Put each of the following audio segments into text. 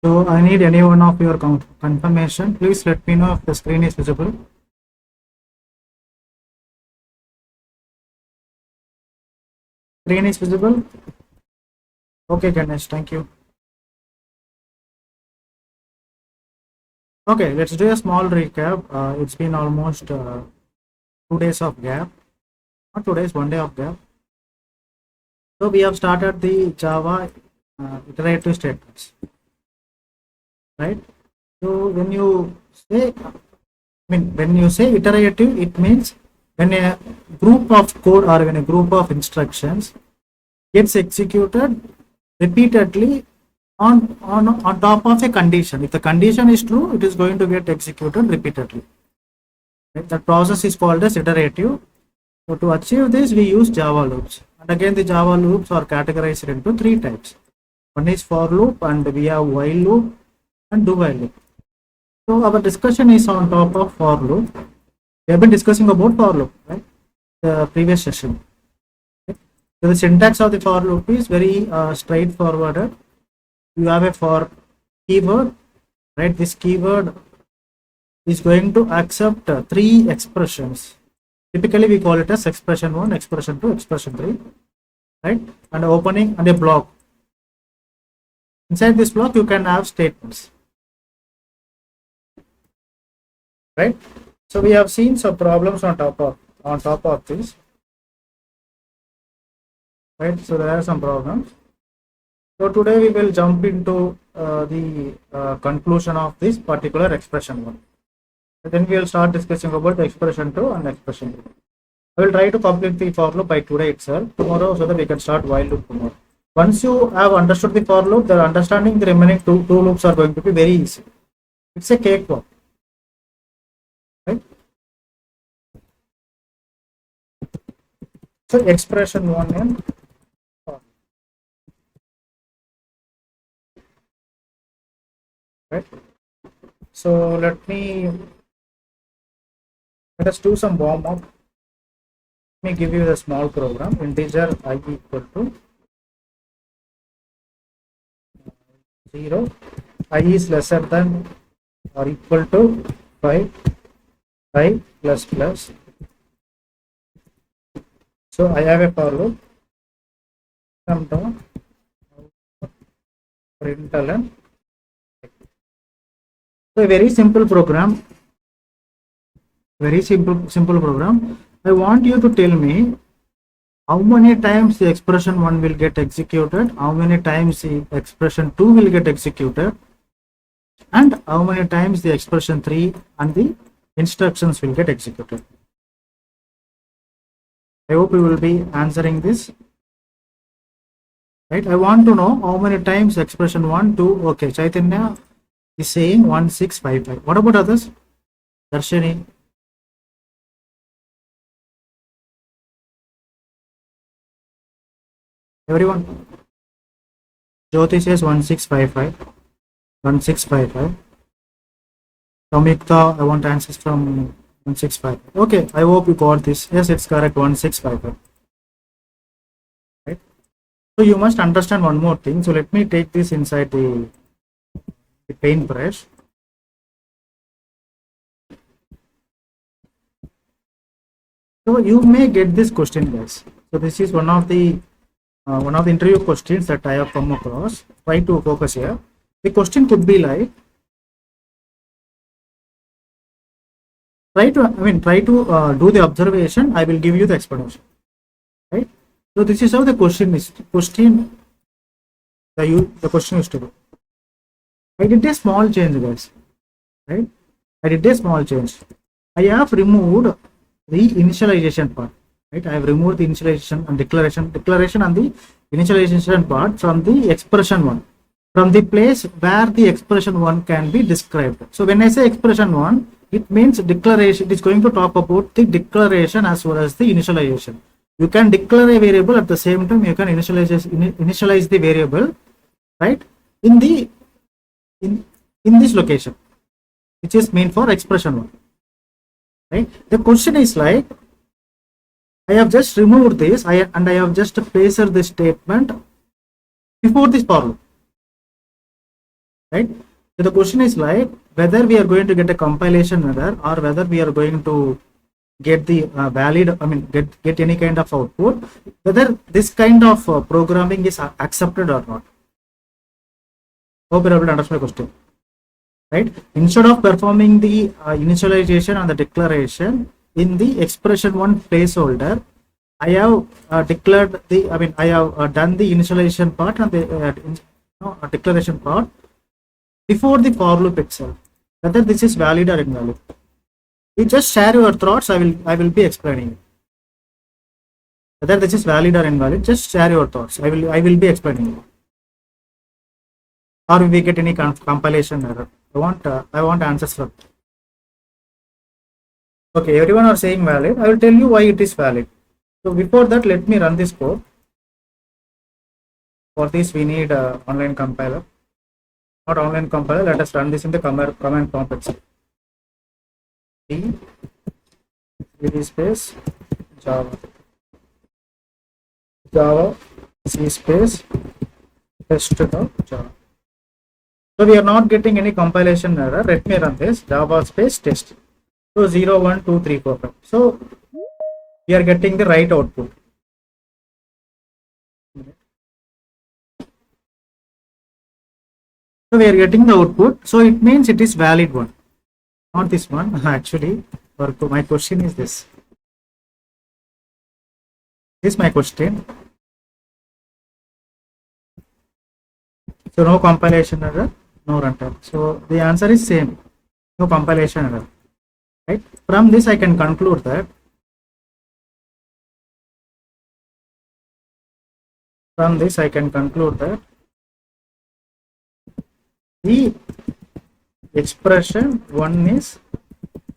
So I need any one of your confirmation. Please let me know if the screen is visible. Screen is visible. Okay, Ganesh, thank you. Okay, let's do a small recap. It's been almost 2 days of gap. Not 2 days, 1 day of gap. So we have started the Java iterative statements, right? So when you say, when you say iterative, it means when a group of code or when a group of instructions gets executed repeatedly on top of a condition. If the condition is true, it is going to get executed repeatedly. Right? That process is called as iterative. So to achieve this, we use Java loops. And again, the Java loops are categorized into 3 types. One is for loop, and we have while loop and do while loop. So our discussion is on top of for loop. We have been discussing about for loop, right? The previous session. Okay. So the syntax of the for loop is very straightforward. You have a for keyword, right? This keyword is going to accept 3 expressions. Typically, we call it as expression 1, expression 2, expression 3, right? And opening and a block. Inside this block, you can have statements, right? So we have seen some problems on top of this, right? So there are some problems. So today we will jump into the conclusion of this particular expression 1. Then we will start discussing about the expression 2 and expression 3. I will try to complete the for loop by today itself, tomorrow, so that we can start while loop tomorrow. Once you have understood the for loop, the understanding the remaining two loops are going to be very easy. It's a cakewalk, right? So expression 1 and right. So let us do some warm up. Let me give you the small program. Integer I equal to 0. I is lesser than or equal to 5. 5 plus plus. So I have a for loop. Come down. Println. So a very simple program. Very simple program. I want you to tell me how many times the expression 1 will get executed, how many times the expression 2 will get executed, and how many times the expression 3 and the instructions will get executed. I hope you will be answering this. Right? I want to know how many times expression 1, 2, okay, Chaitanya is saying 1655. What about others? Darshini? Everyone? Jyoti says 1655. 1655. Samyukta, I want answers from 165. Okay, I hope you got this. Yes, it's correct, 1655. Right? So you must understand one more thing. So let me take this inside the paintbrush. So you may get this question, guys. So this is one of the interview questions that I have come across. Try to focus here. The question could be like, try to do the observation. I will give you the explanation. Right? So this is how the question is. The question used to be. I did a small change, guys. Right? I did a small change. I have removed the initialization part. Right? I have removed the initialization and declaration and the initialization part from the expression 1. From the place where the expression 1 can be described. So when I say expression 1, it means declaration. It is going to talk about the declaration as well as the initialization. You can declare a variable, at the same time you can initialize the variable, right, in this location, which is meant for expression 1. Right? The question is like, I have just removed this and I have just placed the statement before this for loop. right? So the question is like whether we are going to get a compilation error or whether we are going to get the valid, I mean, get any kind of output, whether this kind of programming is accepted or not. Hope you're able to understand the question, right? Instead of performing the initialization and the declaration in the expression one placeholder, I have declared the, I mean, I have done the initialization part and the declaration part before the for loop itself. Whether this is valid or invalid, you just share your thoughts. I will be explaining it. Whether this is valid or invalid, just share your thoughts. I will be explaining it. Or we get any compilation error. I want answers from. Okay, everyone are saying valid. I will tell you why it is valid. So before that, let me run this code. For this, we need online compiler. Not online compiler. Let us run this in the command prompt itself. C space Java C space test.java. So we are not getting any compilation error. Let me run this Java space test. So 0, 1, 2, 3, 4, 5. So we are getting the right output. So we are getting the output. So it means it is valid one. Not this one. Actually, my question is this. This is my question. So no compilation error, no runtime. So the answer is same. No compilation error. Right? From this I can conclude that the expression one is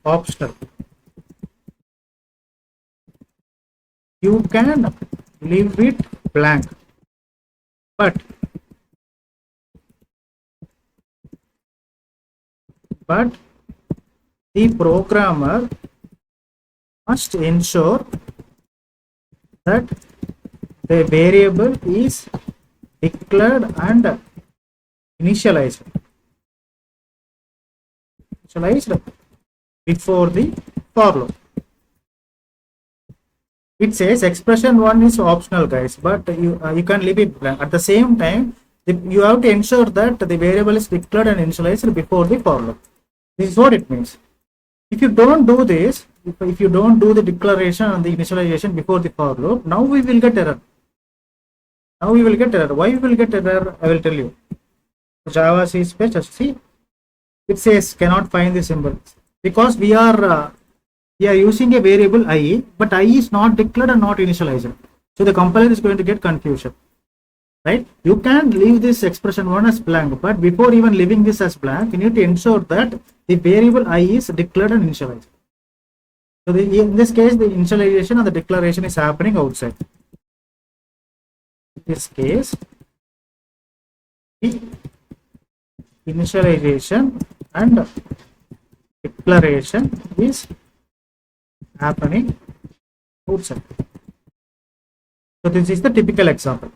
optional. You can leave it blank, but the programmer must ensure that the variable is declared and initialized before the for loop. It says expression one is optional, guys, but you can leave it blank. At the same time, you have to ensure that the variable is declared and initialized before the for loop. This is what it means. If you don't do this, if you don't do the declaration and the initialization before the for loop, now we will get error. Why we will get error? I will tell you. Java C space see, it says cannot find the symbol because we are using a variable I, but I is not declared and not initialized. So the compiler is going to get confusion. Right? You can leave this expression one as blank, but before even leaving this as blank, you need to ensure that the variable I is declared and initialized. So in this case, the initialization and the declaration is happening outside. In this case, the initialization and declaration is happening outside. So this is the typical example.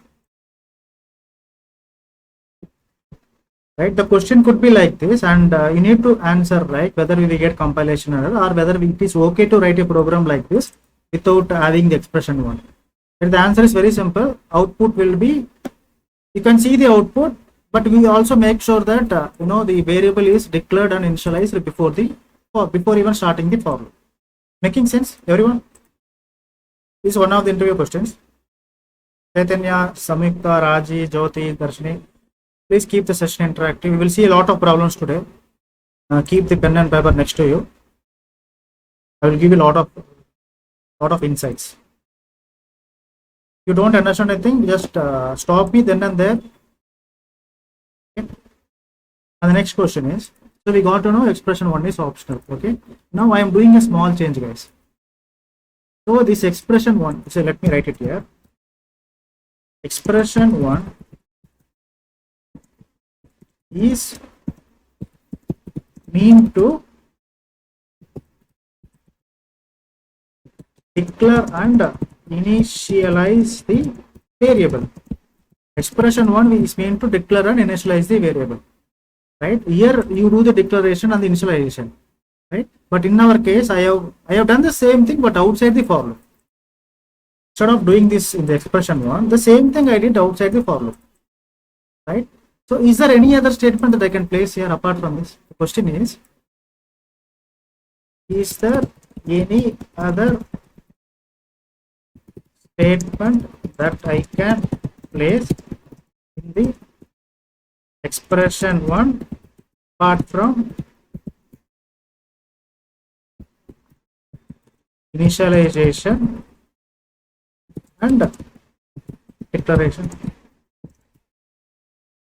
Right, the question could be like this, and you need to answer like whether we will get compilation error or whether it is okay to write a program like this without having the expression one. And the answer is very simple. Output will be, you can see the output, but we also make sure that the variable is declared and initialized before even starting the for loop. Making sense, everyone? This is one of the interview questions. Chaitanya, Samyukta, Raji, Jyoti, Darshini. Please keep the session interactive. We will see a lot of problems today. Keep the pen and paper next to you. I will give you a lot of insights. If you don't understand anything, just stop me then and there. Okay. And the next question is, so we got to know expression one is optional. Okay. Now I am doing a small change, guys. So this expression one, so let me write it here. Expression one is mean to declare and initialize the variable. Expression one is mean to declare and initialize the variable. right? Here you do the declaration and the initialization, right? But in our case, I have done the same thing but outside the for loop. Instead of doing this in the expression one, the same thing I did outside the for loop, right? So is there any other statement that I can place here apart from this? The question is there any other statement that I can place in the expression one apart from initialization and declaration?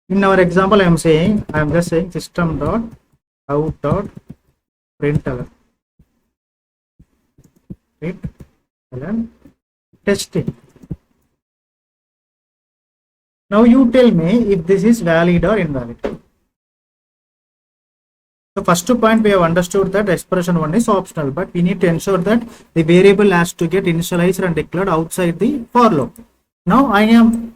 In our example, I am just saying System.out.println, testing. Now you tell me if this is valid or invalid. So first point, we have understood that expression one is optional, but we need to ensure that the variable has to get initialized and declared outside the for loop. Now I am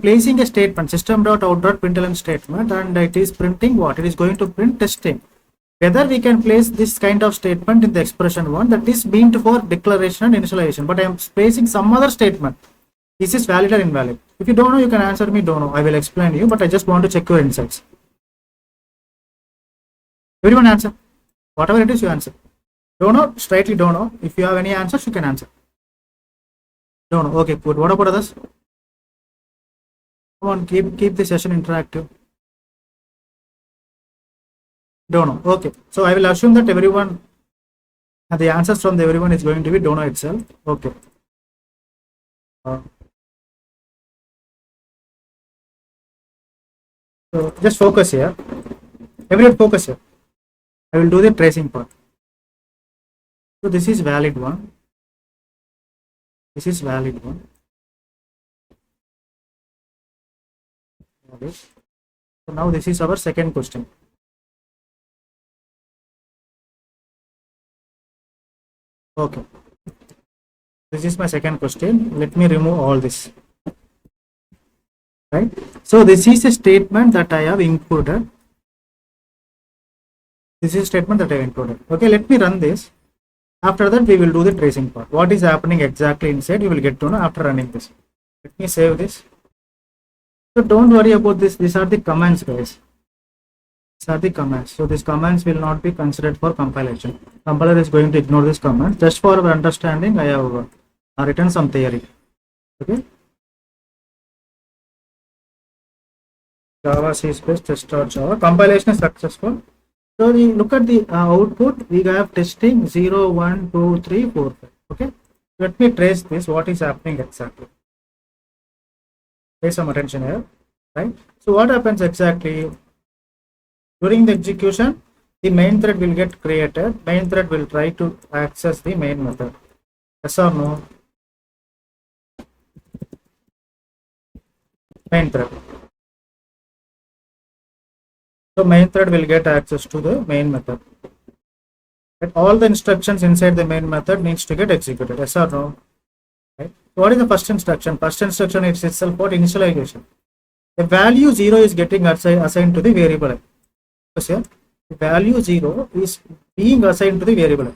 placing a statement, System.out.println statement, and it is printing what? It is going to print testing. Whether we can place this kind of statement in the expression one, that is meant for declaration and initialization, but I am placing some other statement. Is this valid or invalid? If you don't know, you can answer me don't know. I will explain you, but I just want to check your insights. Everyone answer. Whatever it is, you answer. Don't know, straightly don't know. If you have any answers, you can answer. Don't know. Okay, good. What about others? Come on, keep the session interactive. Don't know. Okay, so I will assume that everyone, the answers from everyone is going to be don't know itself. Okay. So just focus here. Everyone focus here. I will do the tracing part. So this is valid one. This is valid one. So now this is our second question. Okay. This is my second question. Let me remove all this. Right. So this is a statement that I have included. This is a statement that I have included. Okay, let me run this. After that, we will do the tracing part. What is happening exactly inside, you will get to know after running this. Let me save this. So don't worry about this. These are the commands, guys. These are the commands. So these commands will not be considered for compilation. Compiler is going to ignore this command. Just for our understanding, I have written some theory. Okay. Java C space test.java. Compilation is successful. So we look at the output. We have testing 0, 1, 2, 3, 4, 5. Okay. Let me trace this. What is happening exactly? Pay some attention here. Right. So what happens exactly? During the execution, the main thread will get created. Main thread will try to access the main method. Yes or no? Main thread. So main thread will get access to the main method. Right? All the instructions inside the main method needs to get executed. Yes or no? Right? So what is the first instruction? First instruction is itself what? Initialization. The value 0 is getting assigned to the variable. Here, the value 0 is being assigned to the variable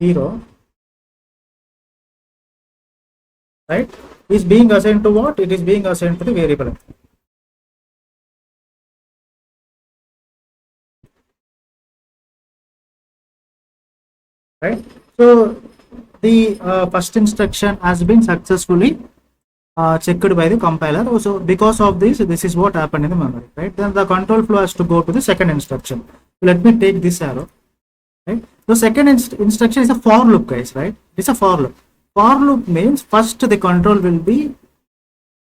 0, right, is being assigned to what? It is being assigned to the variable. Right. So the first instruction has been successfully checked by the compiler. Also, because of this is what happened in the memory, right? Then the control flow has to go to the second instruction. Let me take this arrow, right? So second instruction is a for loop, guys, right? It's a for loop. For loop means first the control will be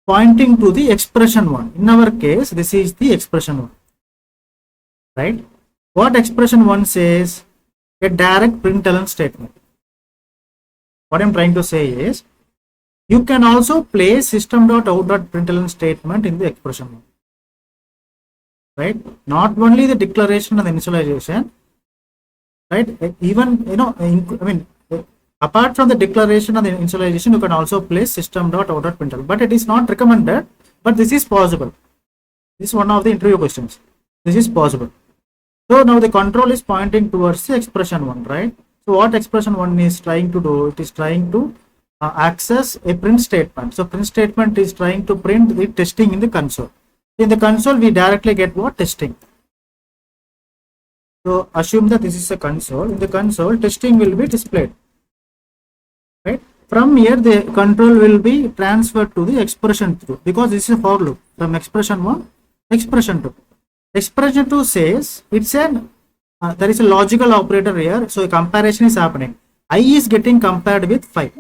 pointing to the expression one. In our case, this is the expression one, right? What expression one says? A direct println statement. What I'm trying to say is, you can also place System.out.println statement in the expression one, right? Not only the declaration and the initialization, right? Even, you know, I mean, apart from the declaration and the initialization, you can also place System.out.println, but it is not recommended, but this is possible. This is one of the interview questions. This is possible. So now the control is pointing towards the expression 1, right? So what expression 1 is trying to do? It is trying to access a print statement. So print statement is trying to print the testing in the console. In the console, we directly get what? Testing. So assume that this is a console. In the console, testing will be displayed, right? From here, the control will be transferred to the expression 2 because this is a for loop. From expression 1, expression 2. Expression 2 says it's an there is a logical operator here, so a comparison is happening. I is getting compared with 5.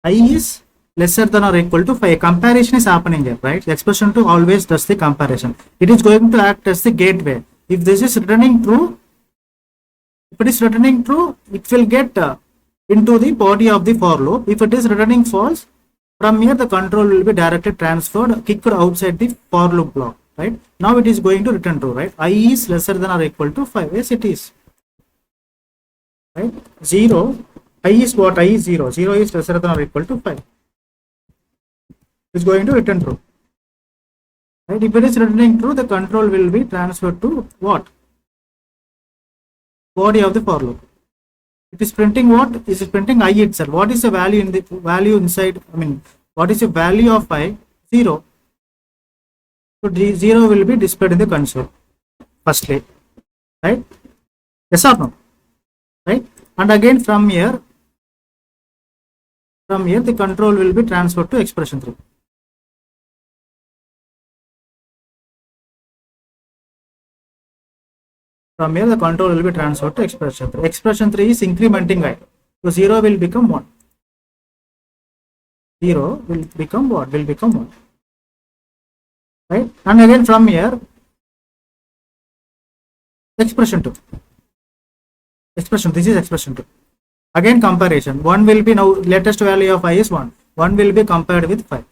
I is lesser than or equal to 5. Comparison is happening here, right? The expression 2 always does the comparison. It is going to act as the gateway. If this is returning true, if it is returning true, it will get into the body of the for loop. If it is returning false, from here the control will be directly transferred, kicked outside the for loop block, right? Now it is going to return true, right? I is lesser than or equal to 5. Yes, it is, right? 0, I is what? I is 0. 0 is lesser than or equal to 5. It is going to return true, right? If it is returning true, the control will be transferred to what? Body of the for loop. It is printing what? Is it printing I itself? What is the value in the value inside? I mean, what is the value of I? 0. So 0 will be displayed in the console firstly, right? Yes or no? Right? And again from here the control will be transferred to expression 3. From here the control will be transferred to expression 3. Expression 3 is incrementing I. So 0 will become 1. 0 will become what? Will become 1. Right? And again from here, expression 2. Expression, this is expression 2. Again comparison. 1 will be now latest value of I is 1. 1 will be compared with 5.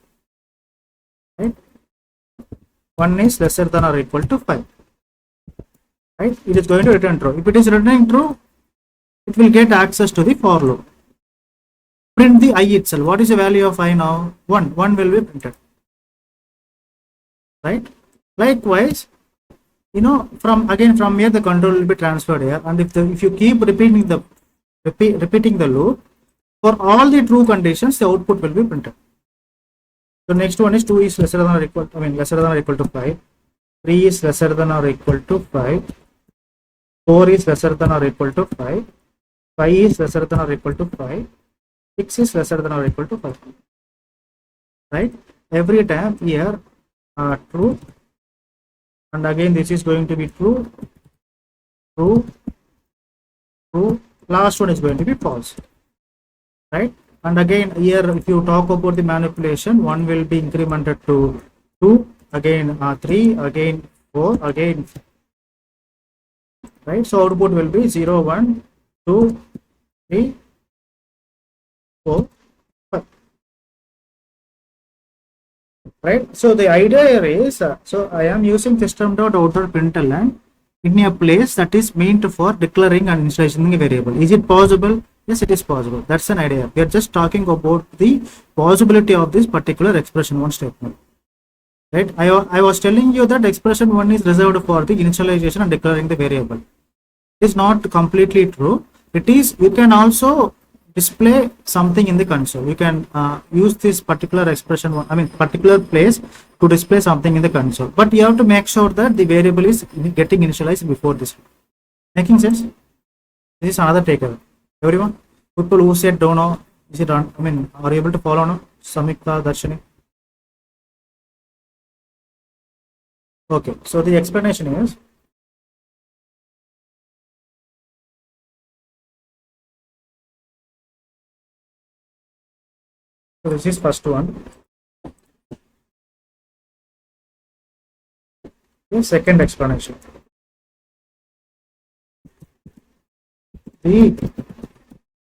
Right? 1 is lesser than or equal to 5. Right? It is going to return true. If it is returning true, it will get access to the for loop. Print the I itself. What is the value of I now? 1. 1 will be printed. Right? Likewise, from here the control will be transferred here, and if you keep repeating the loop, for all the true conditions the output will be printed. So next one is 2 is lesser than or equal to 5. 3 is lesser than or equal to 5. 4 is lesser than or equal to 5. 5 is lesser than or equal to 5. 6 is lesser than or equal to 5. Right? Every time here true, and again this is going to be true, true, true. Last one is going to be false. Right? And again here if you talk about the manipulation, 1 will be incremented to 2, again 3, again 4, again, right? So output will be 0, 1, 2, 3, 4, 5. Right? So the idea here is, so I am using System.out.println in a place that is meant for declaring and initializing a variable. Is it possible? Yes, it is possible. That's an idea. We are just talking about the possibility of this particular expression 1 statement. Right? I was telling you that expression 1 is reserved for the initialization and declaring the variable. It is not completely true. It is, you can also display something in the console. You can use this particular expression, particular place to display something in the console. But you have to make sure that the variable is getting initialized before this. Making sense? This is another takeaway. Everyone, people who said don't know, is it are you able to follow now? Samikta, Darshini. Okay, so the explanation is, so this is first one. The second explanation. The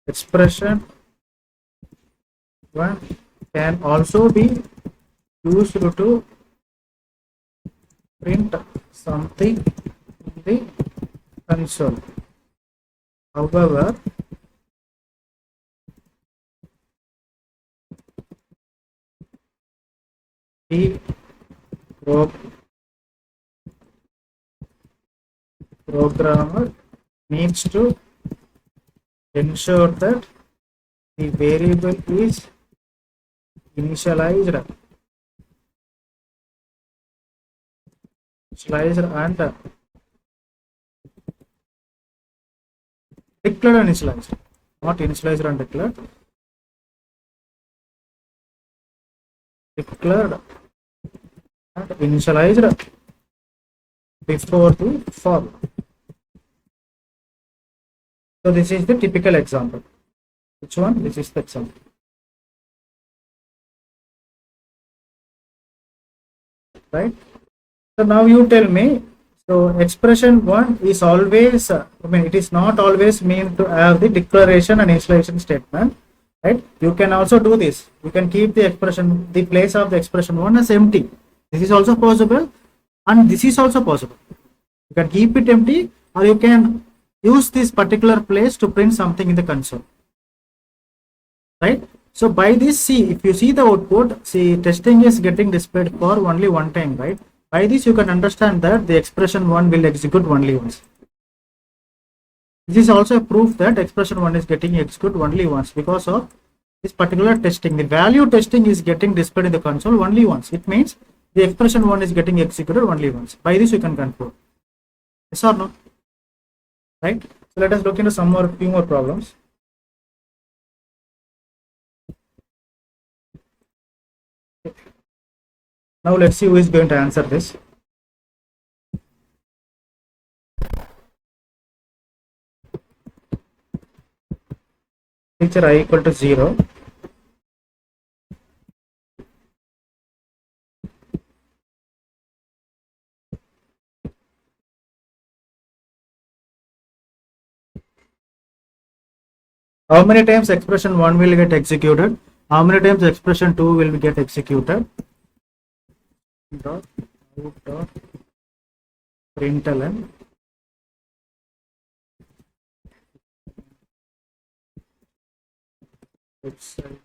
expression 1 can also be used to print something in the console. However, the pro- programmer needs to ensure that the variable is initialized and declared and initialized, not initialized and declared, declared and initialized before the for. So this is the typical example. Which one? This is the example. Right? So now you tell me, so expression 1 is always, it is not always mean to have the declaration and initialization statement, right? You can also do this. You can keep the expression, the place of the expression 1 as empty. This is also possible, and this is also possible. You can keep it empty, or you can use this particular place to print something in the console, right? So by this, see, if you see the output, see, testing is getting displayed for only one time, right? By this, you can understand that the expression 1 will execute only once. This is also a proof that expression 1 is getting executed only once because of this particular testing. The value testing is getting displayed in the console only once. It means the expression 1 is getting executed only once. By this, you can conclude. Yes or no? Right? So let us look into few more problems. Now let's see who is going to answer this. Teacher I equal to 0. How many times expression 1 will get executed? How many times expression 2 will get executed? Println website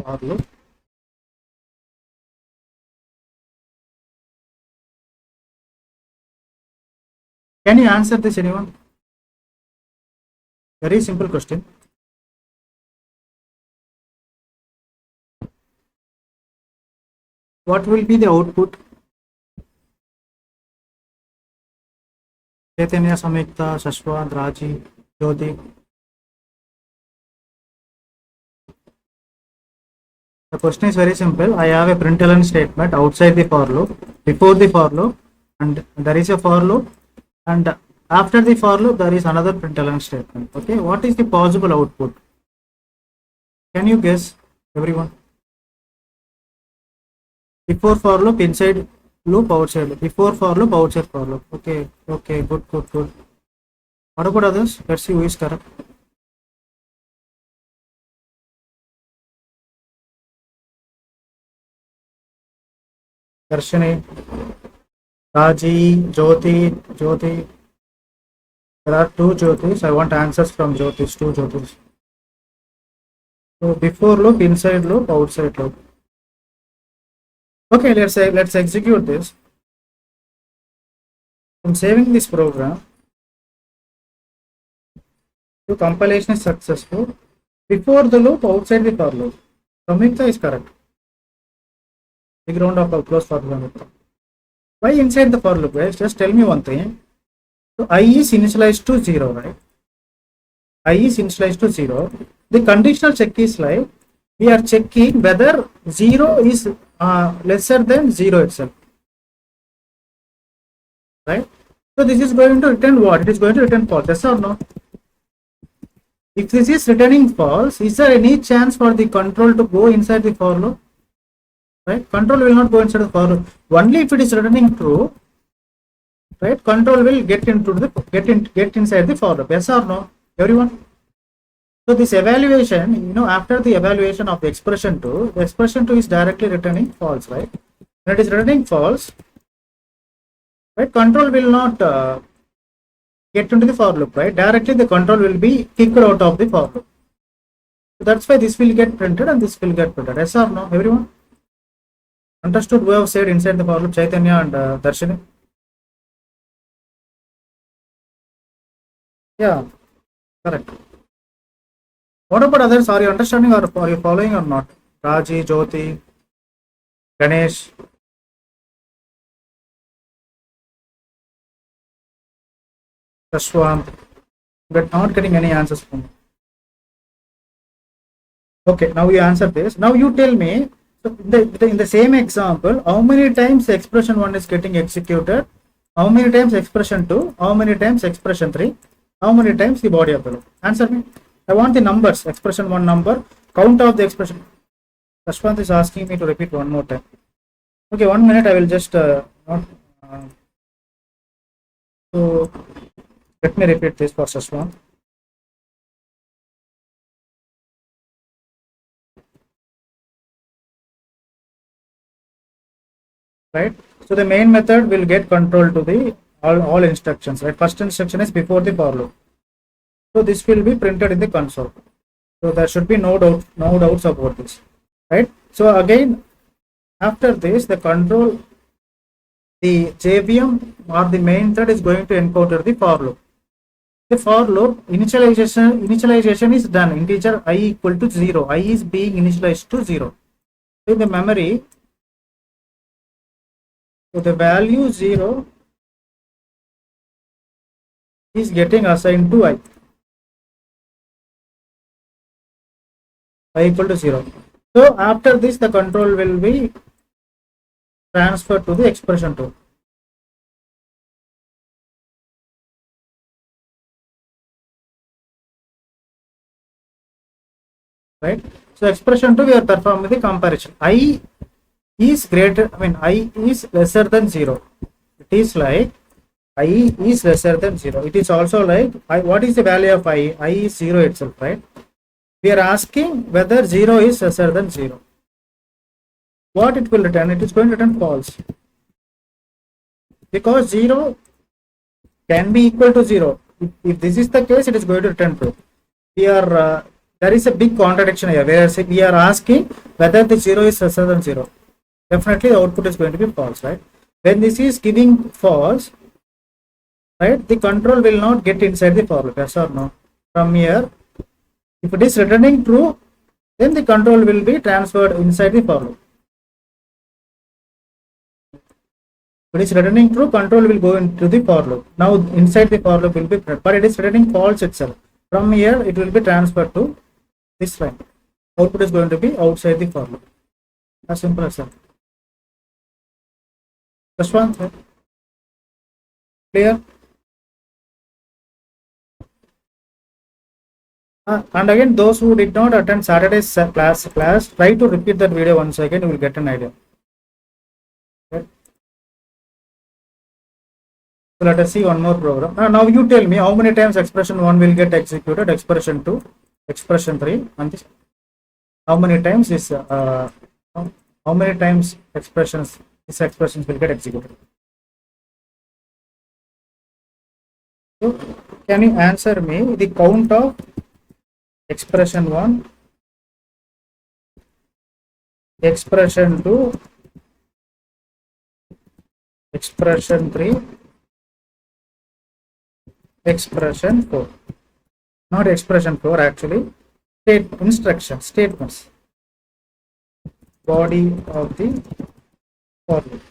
for loop. Can you answer this, anyone? Very simple question. What will be the output? Chaitanya, Samyukta, Shashwant, Raji, Jyoti. The question is very simple. I have a println statement outside the for loop, before the for loop, and there is a for loop, and after the for loop there is another println statement. Okay, what is the possible output? Can you guess, everyone? Before for loop, inside loop, outside loop. Before for loop, outside for loop. Okay, good. What about others? Let's see who is correct. Darshini, Raji, Jyoti. There are two Jyotis. I want answers from Jyotis, two Jyotis. So before loop, inside loop, outside loop. Okay, let's execute this. I'm saving this program. So compilation is successful. Before the loop, outside the for loop. Samyukta is correct. Big round of applause for Samyukta. Why inside the for loop, guys? Just tell me one thing. So I is initialized to 0, right? I is initialized to 0. The conditional check is like we are checking whether 0 is lesser than 0 itself, right? So this is going to return what? It is going to return false, yes or no? If this is returning false, is there any chance for the control to go inside the for loop? Right? Control will not go inside the for loop. Only if it is returning true, right? Control will get inside the for loop. Yes or no, everyone? So this evaluation, after the evaluation of the expression 2, the expression 2 is directly returning false, right? When it is returning false, right, control will not get into the for loop, right? Directly the control will be kicked out of the for loop. So that's why this will get printed and this will get printed. Yes or no, everyone? Understood? We have said inside the for loop, Chaitanya and Darshini. Yeah, correct. What about others? Are you understanding or are you following or not? Raji, Jyoti, Ganesh. Ashwant, but not getting any answers from me. Okay, now you answer this. Now you tell me, so in the same example, how many times expression 1 is getting executed, how many times expression 2, how many times expression 3, how many times the body of the loop? Answer me. I want the numbers, expression 1 number, count of the expression. Ashwant is asking me to repeat one more time. Okay, 1 minute, I will just not. So let me repeat this for Ashwant. Right, so the main method will get control to the all instructions, right? First instruction is before the for loop, so this will be printed in the console, so there should be no doubts about this, right? So again, after this, the control, the JVM or the main thread is going to encounter the for loop. The for loop initialization is done. Integer I equal to 0, I is being initialized to 0 in the memory. So the value 0 is getting assigned to I equal to 0. So after this, the control will be transferred to the expression 2. Right? So expression 2, we are performing the comparison. I is greater, I is lesser than 0. It is like I is lesser than 0. It is also like what is the value of I? I is 0 itself, right? We are asking whether 0 is lesser than 0. What it will return? It is going to return false, because 0 can be equal to 0. If this is the case, it is going to return true. We are there is a big contradiction here, where we are asking whether the 0 is lesser than 0. Definitely the output is going to be false, right? When this is giving false, right, the control will not get inside the for loop. Yes or no? From here, if it is returning true, then the control will be transferred inside the for loop. If it is returning true, control will go into the for loop. Now inside the for loop will be, but it is returning false itself. From here, it will be transferred to this line. Output is going to be outside the for loop. As simple as that. Ashwant, clear? And again, those who did not attend Saturday's class, try to repeat that video once again, you will get an idea. Okay. So let us see one more program. Now you tell me how many times expression 1 will get executed, expression 2, expression 3, and this. How many times is how many times these expressions will get executed? So can you answer me the count of expression 1, expression 2, expression 3, expression 4? Not expression 4, actually. Statements, body of the for loop.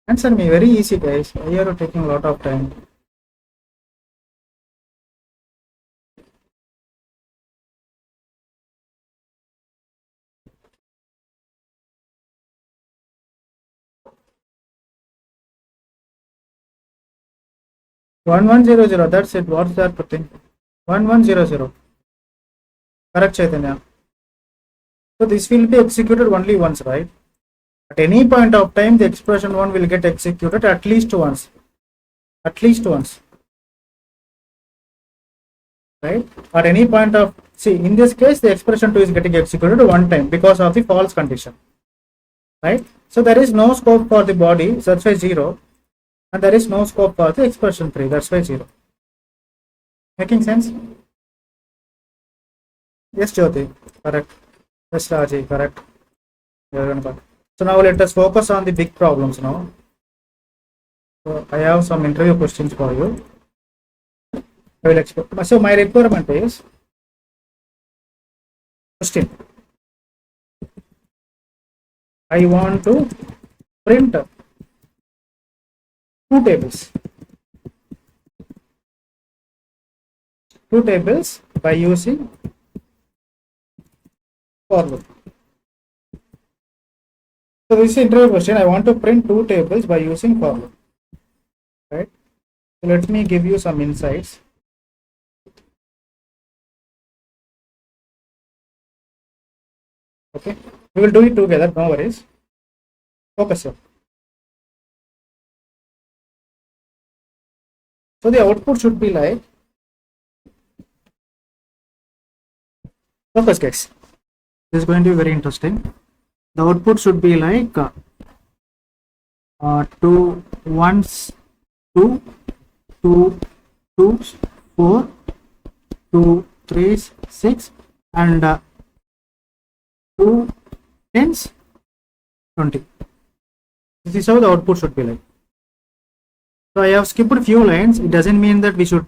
Answer me, very easy guys. Why are you taking a lot of time? One one zero zero. That's it. What's that putting? 1100. Correct, Chaitanya. So this will be executed only once, right? At any point of time, the expression 1 will get executed at least once. At least once. right? At any point of, see, in this case, the expression 2 is getting executed one time because of the false condition, right? So there is no scope for the body, so that's why 0, and there is no scope for the expression 3, that's why 0. Making sense? Yes, Jyoti, correct. Yes, Raji, correct. So now let us focus on the big problems now. So I have some interview questions for you. I will explain. So my requirement is question. I want to print 2 tables. 2 tables by using for loop. So this is interview question. I want to print 2 tables by using for loop. Right? So let me give you some insights. Okay, we will do it together, no worries. Focus here. So the output should be like, focus guys, this is going to be very interesting. The output should be like 2 1s, 2 2 2s, 4 2 3s, 6, and 2 10s, 20. This is how the output should be like. So I have skipped a few lines. It doesn't mean that we should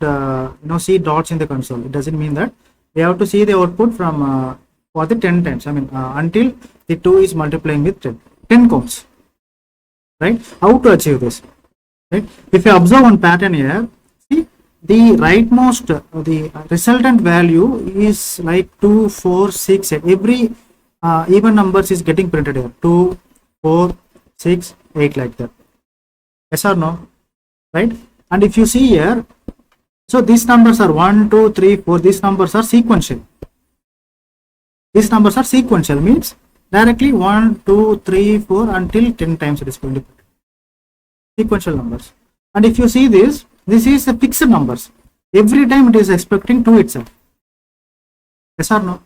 see dots in the console. It doesn't mean that. We have to see the output from for the 10 times. I mean until the 2 is multiplying with 10. 10 counts. Right? How to achieve this? Right? If you observe one pattern here, see the rightmost, the resultant value is like 2, 4, 6, 8. Every even numbers is getting printed here. 2, 4, 6, 8 like that. Yes or no? Right? And if you see here, so these numbers are 1, 2, 3, 4. These numbers are sequential. These numbers are sequential means directly 1, 2, 3, 4 until 10 times it is going to be sequential numbers. And if you see this is the fixed numbers. Every time it is expecting 2 itself. Yes or no?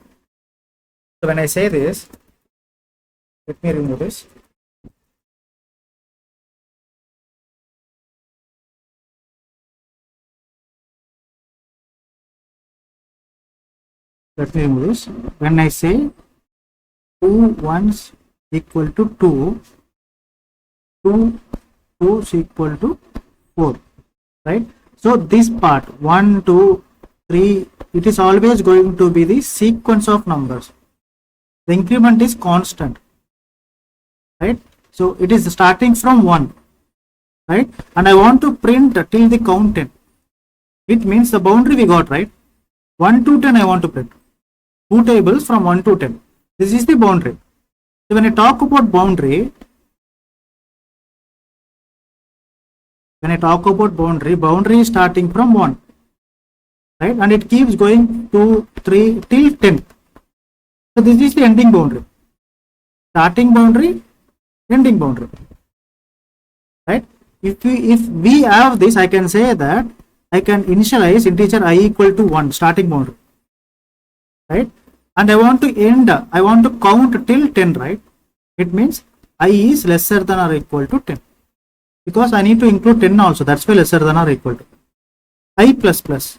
So when I say this, let me remove this. Let me remove this. When I say 2 1s equal to 2, 2 2s equal to 4, right? So this part 1, 2, 3, it is always going to be the sequence of numbers. The increment is constant, right? So it is starting from 1, right? And I want to print till the count 10. It means the boundary we got, right? 1 to 10 I want to print. 2 tables from 1 to 10. This is the boundary. So when I talk about boundary, boundary is starting from 1, right? And it keeps going 2, 3 till 10. So this is the ending boundary. Starting boundary, ending boundary. Right? If we have this, I can say that I can initialize integer I equal to 1, starting boundary. Right? And I want to count till 10, right? It means I is lesser than or equal to 10. Because I need to include 10 also, that's why lesser than or equal to I plus plus.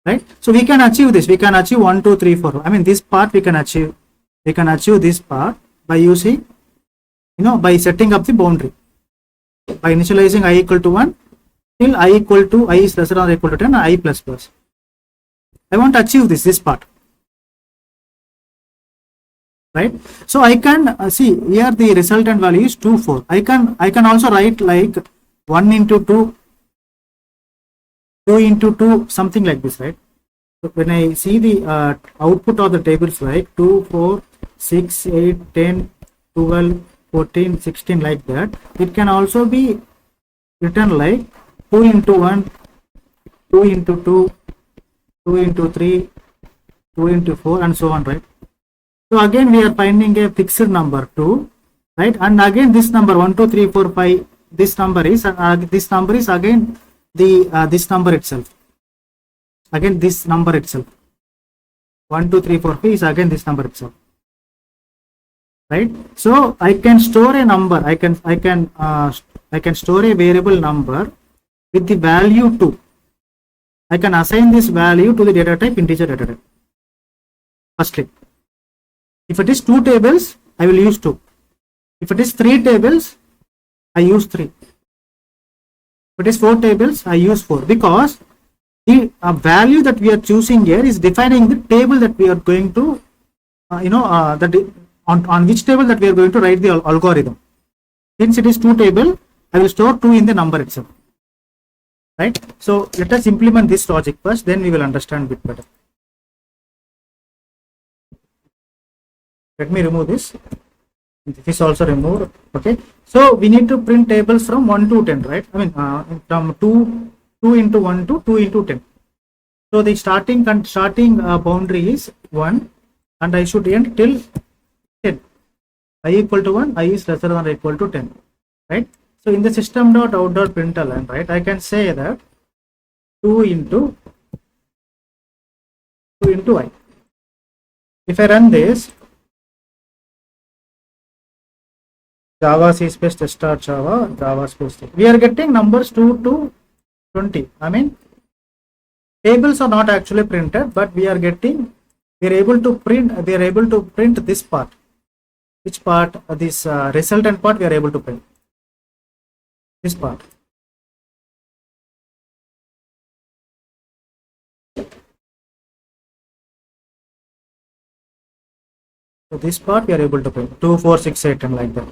Right? So we can achieve this. We can achieve 1, 2, 3, 4. I mean this part we can achieve. We can achieve this part by using, by setting up the boundary. By initializing I equal to 1 till I is lesser than or equal to 10, I plus plus. I want to achieve this part. Right? So I can see here the resultant value is 2, 4. I can also write like 1 into 2, 2 into 2, something like this, right? So when I see the output of the tables like 2, 4, 6, 8, 10, 12, 14, 16 like that, it can also be written like 2 into 1, 2 into 2, 2 into 3, 2 into 4 and so on, right? So again we are finding a fixed number 2, right? And again this number 1, 2, 3, 4, 5, this number is again the this number itself. again this number itself. 1 2 3 4 5 is again this number itself, right? So I can store a number, I can store a variable number with the value 2. I can assign this value to the data type integer data type. Firstly, if it is 2 tables, I will use 2. If it is 3 tables, I use 3. If it is 4 tables, I use 4, because the value that we are choosing here is defining the table that we are going to on which table that we are going to write the algorithm. Since it is 2 table, I will store 2 in the number itself, right? So let us implement this logic first, then we will understand a bit better. Let me remove this. This is also removed. Okay, so we need to print tables from 1 to 10, right? I mean from 2 into 1 to 2 into 10. So the starting boundary is 1, and I should end till 10. I equal to 1, I is lesser than or equal to 10, right? So in the system.out.println, right, I can say that 2 into I. If I run this, Java C space test.java Java space, we are getting numbers 2 to 20. I mean, tables are not actually printed, but we are able to print this part. Which part? This resultant part we are able to print. This part. So this part we are able to print 2 4 6 8 and like that.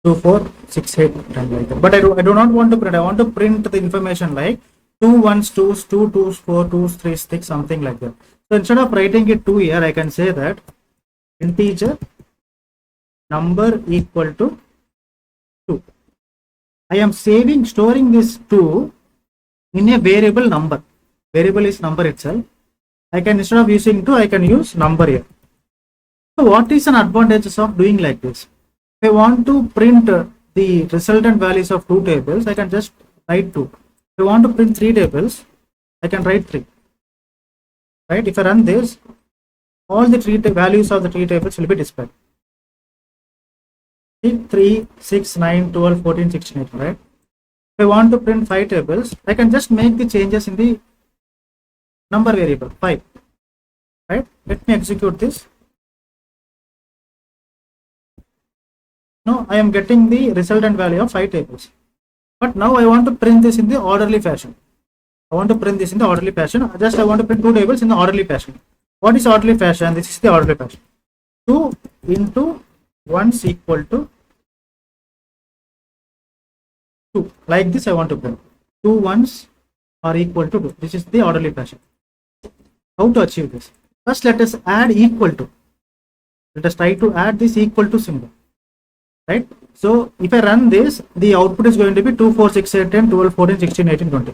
2 4 6 8 and like that. But I do not want to print. I want to print the information like 2 1s 2s 2 2s 4 2s 3 6, something like that. So instead of writing it 2 here, I can say that integer number equal to 2. I am storing this 2 in a variable number. Variable is number itself. I can, instead of using 2, I can use number here. So what is an advantage of doing like this? If I want to print the resultant values of 2 tables, I can just write 2. If I want to print 3 tables, I can write 3. Right? If I run this, all the values of the 3 tables will be displayed. 3 6 9 12 14 16 18, right? If I want to print 5 tables, I can just make the changes in the number variable 5, right? Let me execute this. Now I am getting the resultant value of 5 tables, but now I want to print this in the orderly fashion. I want to print this in the orderly fashion. I want to print 2 tables in the orderly fashion. What is orderly fashion? This is the orderly fashion. 2 into 1 is equal to 2. Like this I want to print. 2 1s are equal to 2. This is the orderly fashion. How to achieve this? First let us add equal to. Let us try to add this equal to symbol. Right? So if I run this, the output is going to be 2 4 6 8 10 12 14 16 18 20.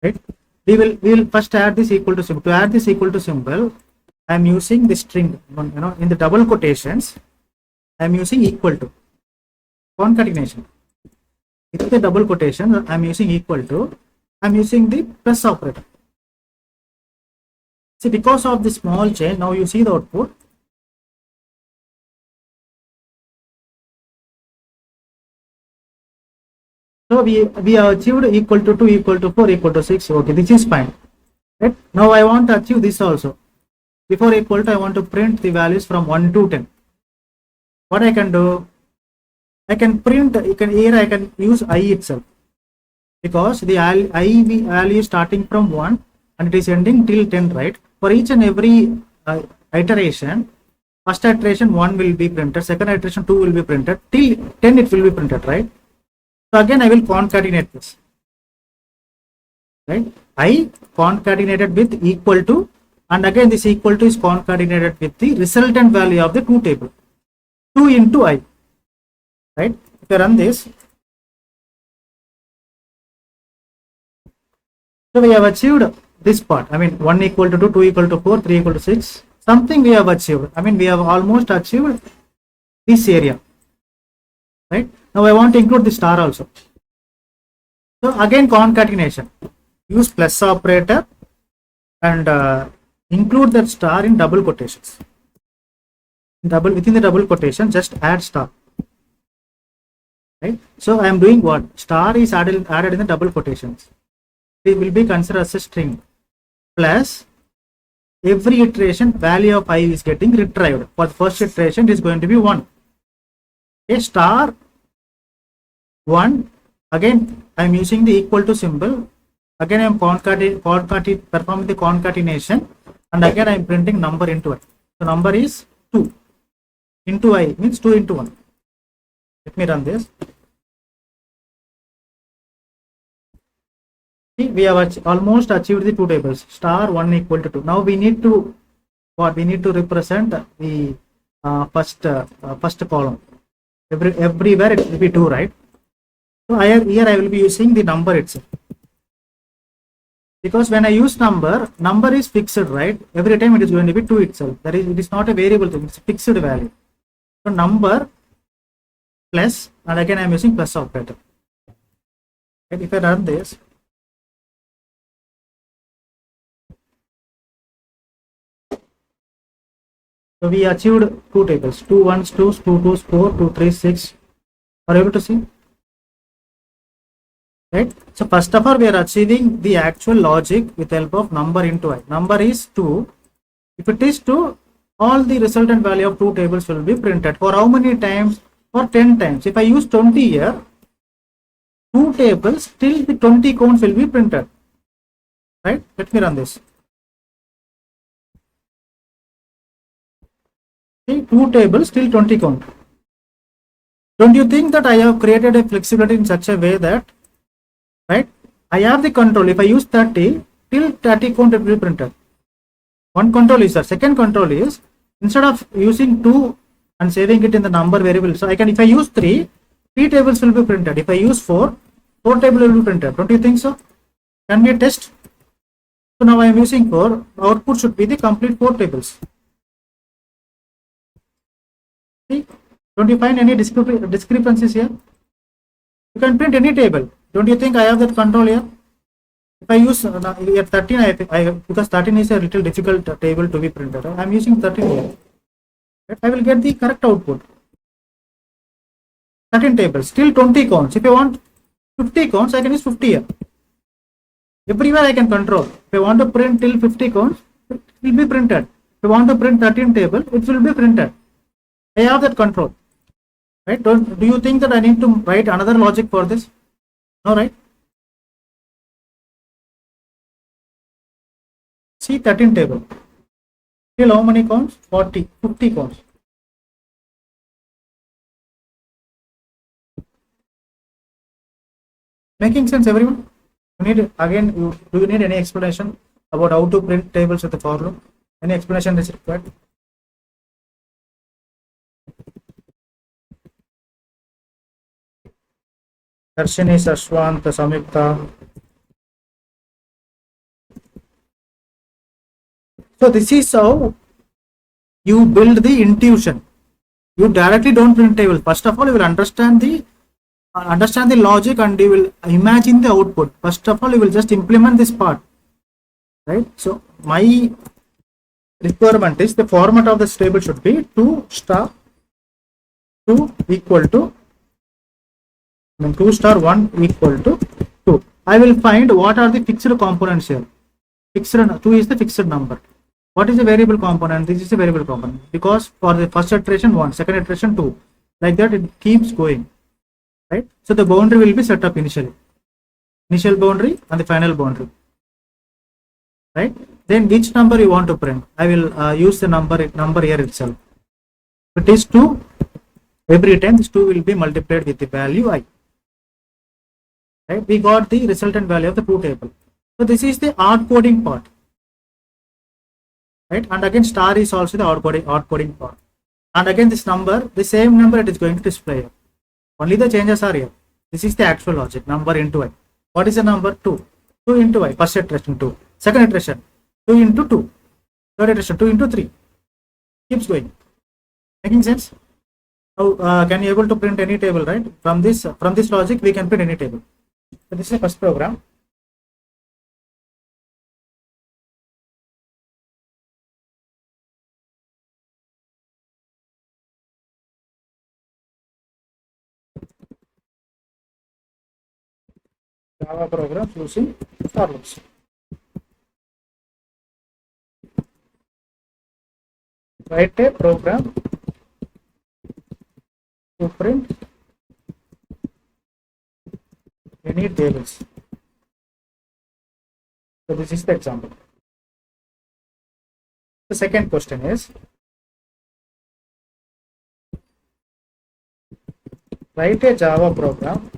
Right? We will first add this equal to symbol. To add this equal to symbol, I am using the string. In the double quotations, I am using equal to. Concatenation. In the double quotation, I am using equal to. I am using the plus operator. See, because of the small change, now you see the output. So we have achieved equal to 2, equal to 4, equal to 6. Okay, this is fine. Right? Now I want to achieve this also. Before equal to, I want to print the values from 1 to 10. What I can do? I can print. Here I can use I itself, because the I value is starting from 1 and it is ending till 10. Right? For each and every iteration, first iteration 1 will be printed, second iteration 2 will be printed, till 10 it will be printed. Right? So again I will concatenate this, right? I concatenated with equal to, and again this equal to is concatenated with the resultant value of the 2 table, 2 into I, right? If I run this, so we have achieved this part. I mean 1 equal to 2, 2 equal to 4, 3 equal to 6, something we have achieved. I mean we have almost achieved this area, right? Now I want to include the star also. So again concatenation. Use plus operator and include that star in double quotations. Within the double quotation, just add star. Right? So I am doing what? Star is added in the double quotations. It will be considered as a string. Plus, every iteration value of I is getting retrieved. For the first iteration, it is going to be 1. A star 1. Again, I am using the equal to symbol. Again, I am performing the concatenation, and again I am printing number into I. So number is 2 into I means 2 into 1. Let me run this. See, we have almost achieved the two tables. Star 1 equal to 2. Now we need to what? We need to represent the first column. Everywhere it will be 2, right? So here I will be using the number itself. Because when I use number is fixed, right? Every time it is going to be 2 itself. That is, it is not a variable thing, it's a fixed value. So number plus, and again I am using plus operator. And if I run this, so we achieved two tables, 2 1s, 2s, 2 2s, 4, 2 3, 6. Are you able to see? Right? So first of all, we are achieving the actual logic with help of number into I. Number is 2. If it is 2, all the resultant value of 2 tables will be printed. For how many times? For 10 times. If I use 20 here, 2 tables, still the 20 counts will be printed. Right? Let me run this. See, 2 tables, still 20 count. Don't you think that I have created a flexibility in such a way that, right, I have the control. If I use 30, till 30 count it will be printed. One control is there. Second control is, instead of using 2 and saving it in the number variable, so I can, if I use 3 tables will be printed. If I use 4 tables will be printed. Don't you think so? Can we test? So now I am using 4. Output should be the complete 4 tables. See? Don't you find any discrepancies here? You can print any table. Don't you think I have that control here? If I use here 13, because 13 is a little difficult table to be printed. I am using 13 here. I will get the correct output. 13 tables, still 20 counts. If I want 50 counts, I can use 50 here. Everywhere I can control. If I want to print till 50 counts, it will be printed. If I want to print 13 table, it will be printed. I have that control. Right? Do you think that I need to write another logic for this? No, right? See 13 table. Still how many counts? 40, 50 counts. Making sense, everyone? You need again. Do you need any explanation about how to print tables with the for loop? Any explanation is required? Darshini, Sashwant, Samyukta. So this is how you build the intuition. You directly don't print table. First of all, you will understand the logic and you will imagine the output. First of all, you will just implement this part. Right? So my requirement is the format of this table should be 2 star 2 equal to 2 star 1 equal to 2. I will find what are the fixed components here. 2 is the fixed number. What is the variable component? This is a variable component because for the first iteration 1, second iteration 2, like that it keeps going, right? So the boundary will be set up initially, initial boundary and the final boundary, right? Then which number you want to print? I will use the number here itself. If it is 2, every time this 2 will be multiplied with the value I. Right? We got the resultant value of the 2 table. So this is the odd coding part. Right? And again star is also the odd coding part. And again this number, the same number it is going to display here. Only the changes are here. This is the actual logic, number into I. What is the number? 2. 2 into I, first iteration 2. Second iteration 2 into 2. Third iteration 2 into 3. Keeps going. Making sense? Now can you able to print any table, right? From this logic we can print any table. So this is the first program. Java programs using for loops. Write a program to print any tables. So this is the example. The second question is, write a Java program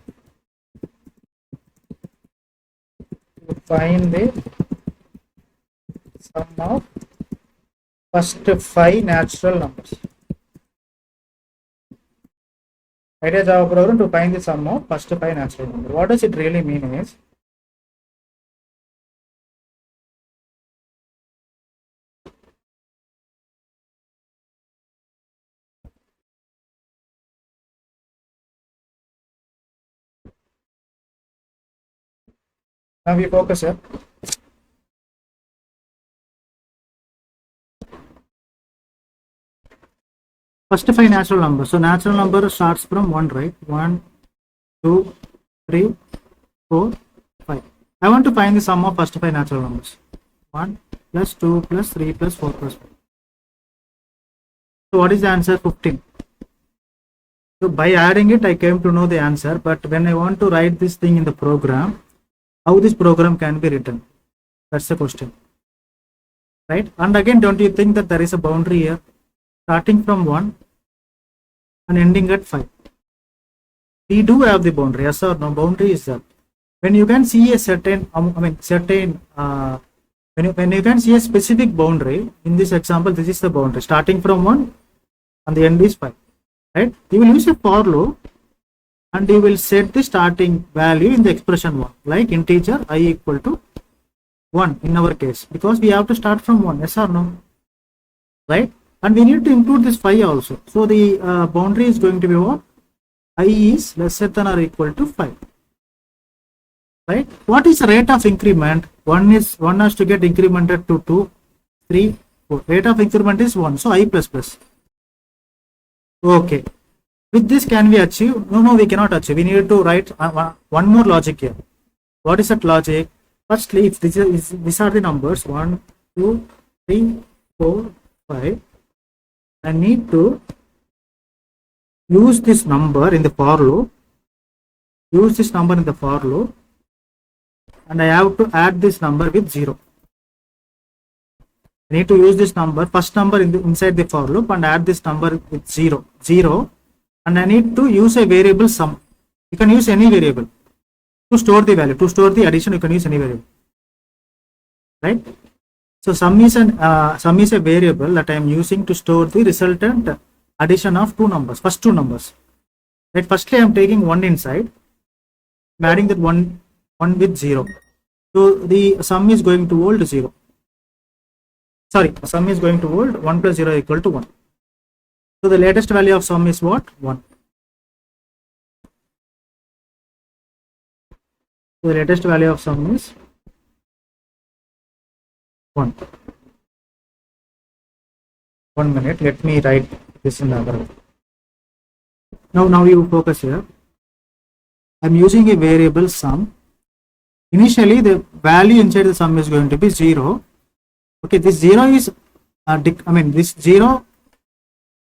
to find the sum of first 5 natural numbers. Write a Java program to find the sum of first 5 natural numbers. What does it really mean is, now we focus here. First 5 natural numbers. So natural number starts from 1, right? 1, 2, 3, 4, 5. I want to find the sum of first 5 natural numbers. 1 plus 2 plus 3 plus 4 plus 5. So what is the answer? 15. So by adding it, I came to know the answer. But when I want to write this thing in the program, how this program can be written? That's the question. Right? And again, don't you think that there is a boundary here? Starting from 1 and ending at 5. We do have the boundary, yes or no? Boundary is that when you can see a certain, when you can see a specific boundary, in this example, this is the boundary, starting from 1 and the end is 5, right? You will use a for loop and you will set the starting value in the expression 1, like integer I equal to 1 in our case, because we have to start from 1, yes or no? Right? And we need to include this 5 also. So the boundary is going to be what? I is lesser than or equal to 5. Right? What is the rate of increment? 1 has to get incremented to 2, 3, 4. Rate of increment is 1. So I plus plus. Okay. With this, can we achieve? No, we cannot achieve. We need to write one more logic here. What is that logic? Firstly, if these are the numbers 1, 2, 3, 4, 5. I need to use this number in the for loop. Use this number in the for loop, and I have to add this number with 0. I need to use this number, first number inside the for loop, and add this number with 0, and I need to use a variable sum. You can use any variable to store the value. To store the addition, you can use any variable, right? So sum is a variable that I am using to store the resultant addition of two numbers, first two numbers. Right? Firstly, I am taking 1 inside, I am adding that 1 with 0. So the sum is going to hold 0. Sorry, sum is going to hold 1 plus 0 equal to 1. So the latest value of sum is what? 1. So the latest value of sum is 1. 1 minute, let me write this in the other way. Now you focus here. I am using a variable sum. Initially, the value inside the sum is going to be 0. Okay, this 0 is this 0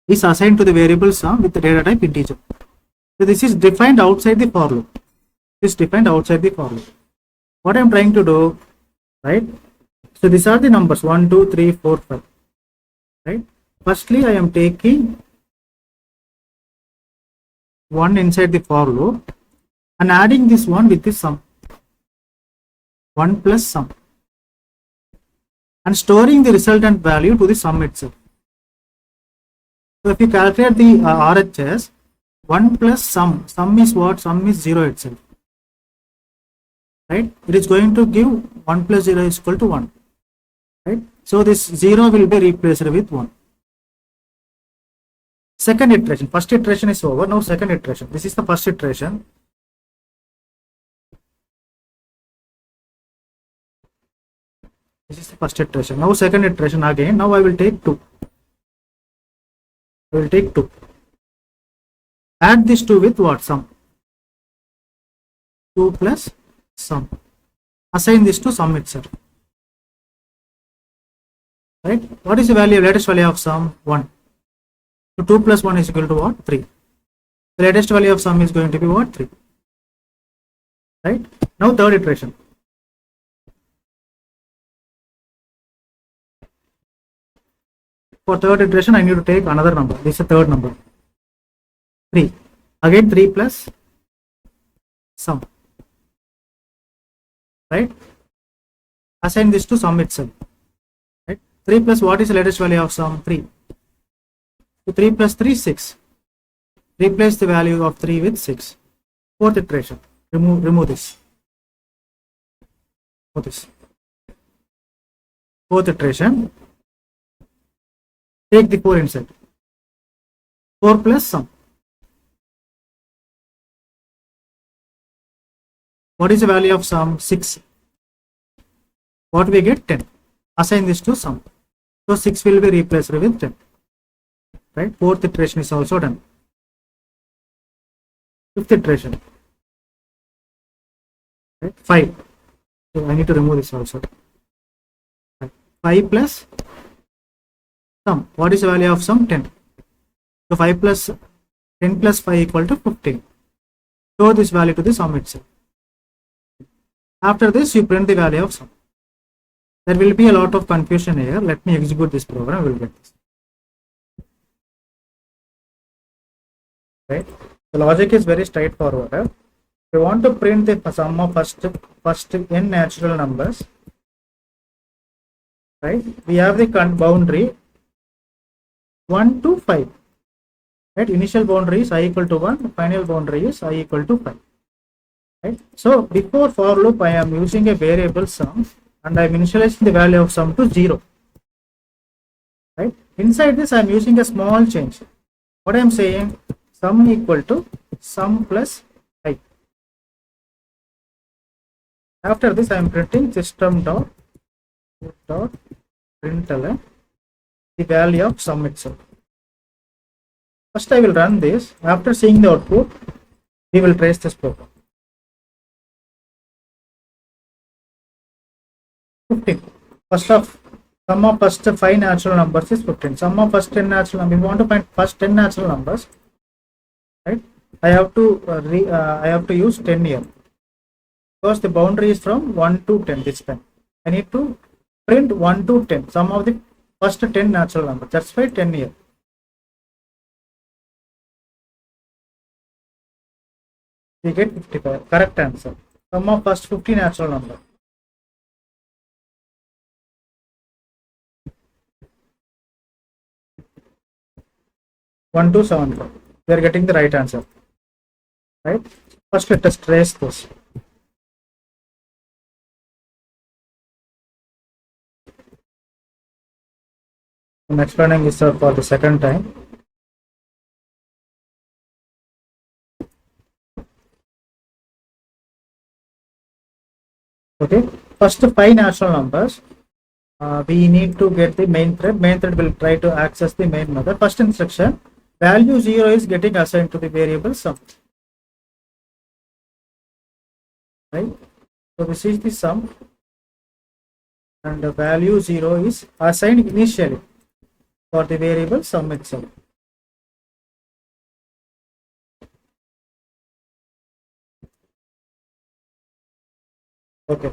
is assigned to the variable sum with the data type integer. So this is defined outside the for loop. This is defined outside the for loop. What I am trying to do, right? So these are the numbers 1, 2, 3, 4, 5. Right? Firstly, I am taking 1 inside the for loop and adding this 1 with the sum. 1 plus sum. And storing the resultant value to the sum itself. So if you calculate the RHS, 1 plus sum is what? Sum is 0 itself. Right? It is going to give 1 plus 0 is equal to 1. Right? So this 0 will be replaced with 1. Second iteration. First iteration is over. Now second iteration. This is the first iteration. This is the first iteration. Now second iteration again. Now I will take 2. I will take 2. Add this 2 with what? Sum. 2 plus sum. Assign this to sum itself. Right? What is the value, latest value of sum? 1. So 2 plus 1 is equal to what? 3. The latest value of sum is going to be what? 3. Right? Now third iteration. For third iteration, I need to take another number. This is a third number. 3. Again 3 plus sum. Right? Assign this to sum itself. Right? 3 plus what is the latest value of sum? 3. So 3 plus 3 is 6. Replace the value of 3 with 6. Fourth iteration. Remove this. Remove this. Fourth iteration. Take the 4 inside. 4 plus sum. What is the value of sum? 6. What we get? 10. Assign this to sum. So 6 will be replaced with 10. Right? Fourth iteration is also done. Fifth iteration. Right? 5. So I need to remove this also. 5 plus sum. What is the value of sum? 10. So 5 plus 10 plus 5 equal to 15. Show this value to the sum itself. After this, you print the value of sum. There will be a lot of confusion here. Let me execute this program. We will get this. Right? The logic is very straightforward. We want to print the sum of first n natural numbers. Right? We have the boundary 1 to 5. Right? Initial boundary is I equal to 1. Final boundary is I equal to 5. Right? So before for loop, I am using a variable sum and I am initializing the value of sum to 0. Right? Inside this, I am using a small change. What I am saying, sum equal to sum plus I. After this, I am printing System.out.println the value of sum itself. First, I will run this. After seeing the output, we will trace this program. 15. Sum of first 5 natural numbers is 15. Sum of first 10 natural numbers. We want to find first 10 natural numbers. Right? I have to use 10 here because the boundary is from 1 to 10 this time. I need to print 1 to 10. Sum of the first 10 natural numbers. That's why 10 here. We get 55. Correct answer. Sum of first 50 natural numbers. One two 7. We are getting the right answer. Right? First, let us trace this. I'm explaining this for the second time. Okay. First 5 natural numbers. We need to get the main thread. Main thread will try to access the main method. First instruction, value 0 is getting assigned to the variable sum. Right? So this is the sum and the value 0 is assigned initially for the variable sum itself. Okay.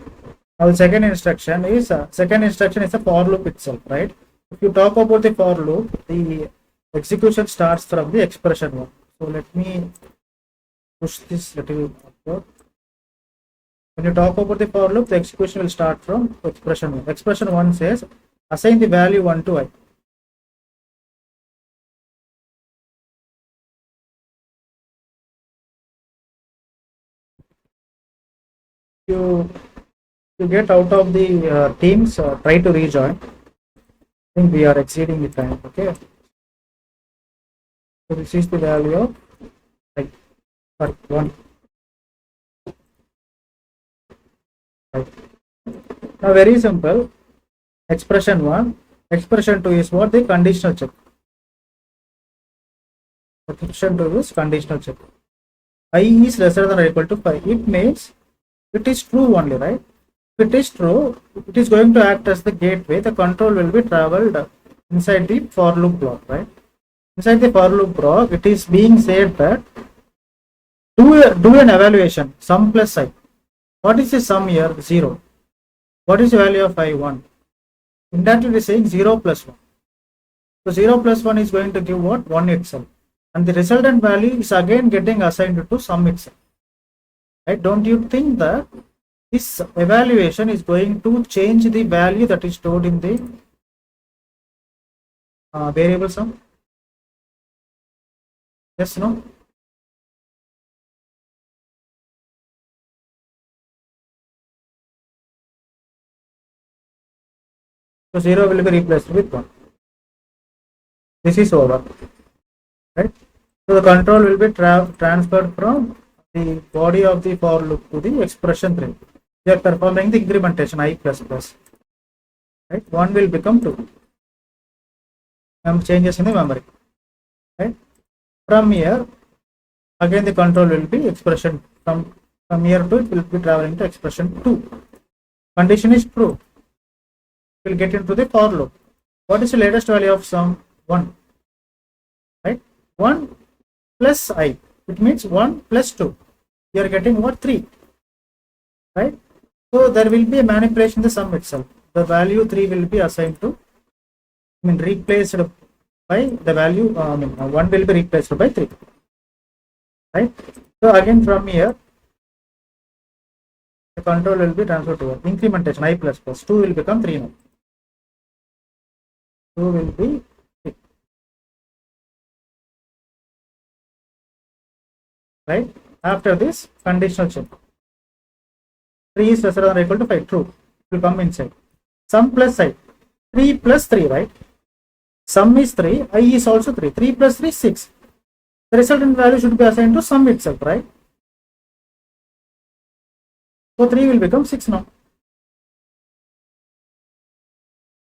Now the second instruction is a for loop itself, right? If you talk about the for loop, the execution starts from the expression 1. So let me push this little upward. When you talk about the for loop, the execution will start from expression 1. Expression 1 says assign the value 1 to I. You get out of the teams, try to rejoin. I think we are exceeding the time. Okay. So this is the value of I. 1. Right. Now very simple. Expression 1. Expression 2 is what? The conditional check. Expression 2 is conditional check. I is lesser than or equal to 5. It means It is true only, right? If it is true, it is going to act as the gateway. The control will be traveled inside the for loop block, right? Inside the for loop block, it is being said that do an evaluation, sum plus I. What is the sum here? 0. What is the value of I? 1. Indirectly it is saying 0 plus 1. So 0 plus 1 is going to give what? 1 itself. And the resultant value is again getting assigned to sum itself. Right? Don't you think that this evaluation is going to change the value that is stored in the variable sum? Yes, no? So 0 will be replaced with 1. This is over. Right? So the control will be transferred from the body of the for loop to the expression 3. We are performing the incrementation I plus plus. Right? 1 will become 2. Changes in the memory. Right? From here, again the control will be expression from here to it will be traveling to expression 2. Condition is true. We will get into the for loop. What is the latest value of sum? 1. Right? 1 plus I. It means 1 plus 2. You are getting what? 3. Right? So there will be a manipulation in the sum itself. The value 3 will be assigned to, replaced by the value, 1 will be replaced by 3. Right? So again from here, the control will be transferred to incrementation I plus plus. 2 will become 3 now. 2 will be 3. Right? After this, conditional check. 3 is lesser than or equal to 5. True. It will come inside. Sum plus I. 3 plus 3, right? Sum is 3. I is also 3. 3 plus 3 is 6. The resultant value should be assigned to sum itself, right? So 3 will become 6 now.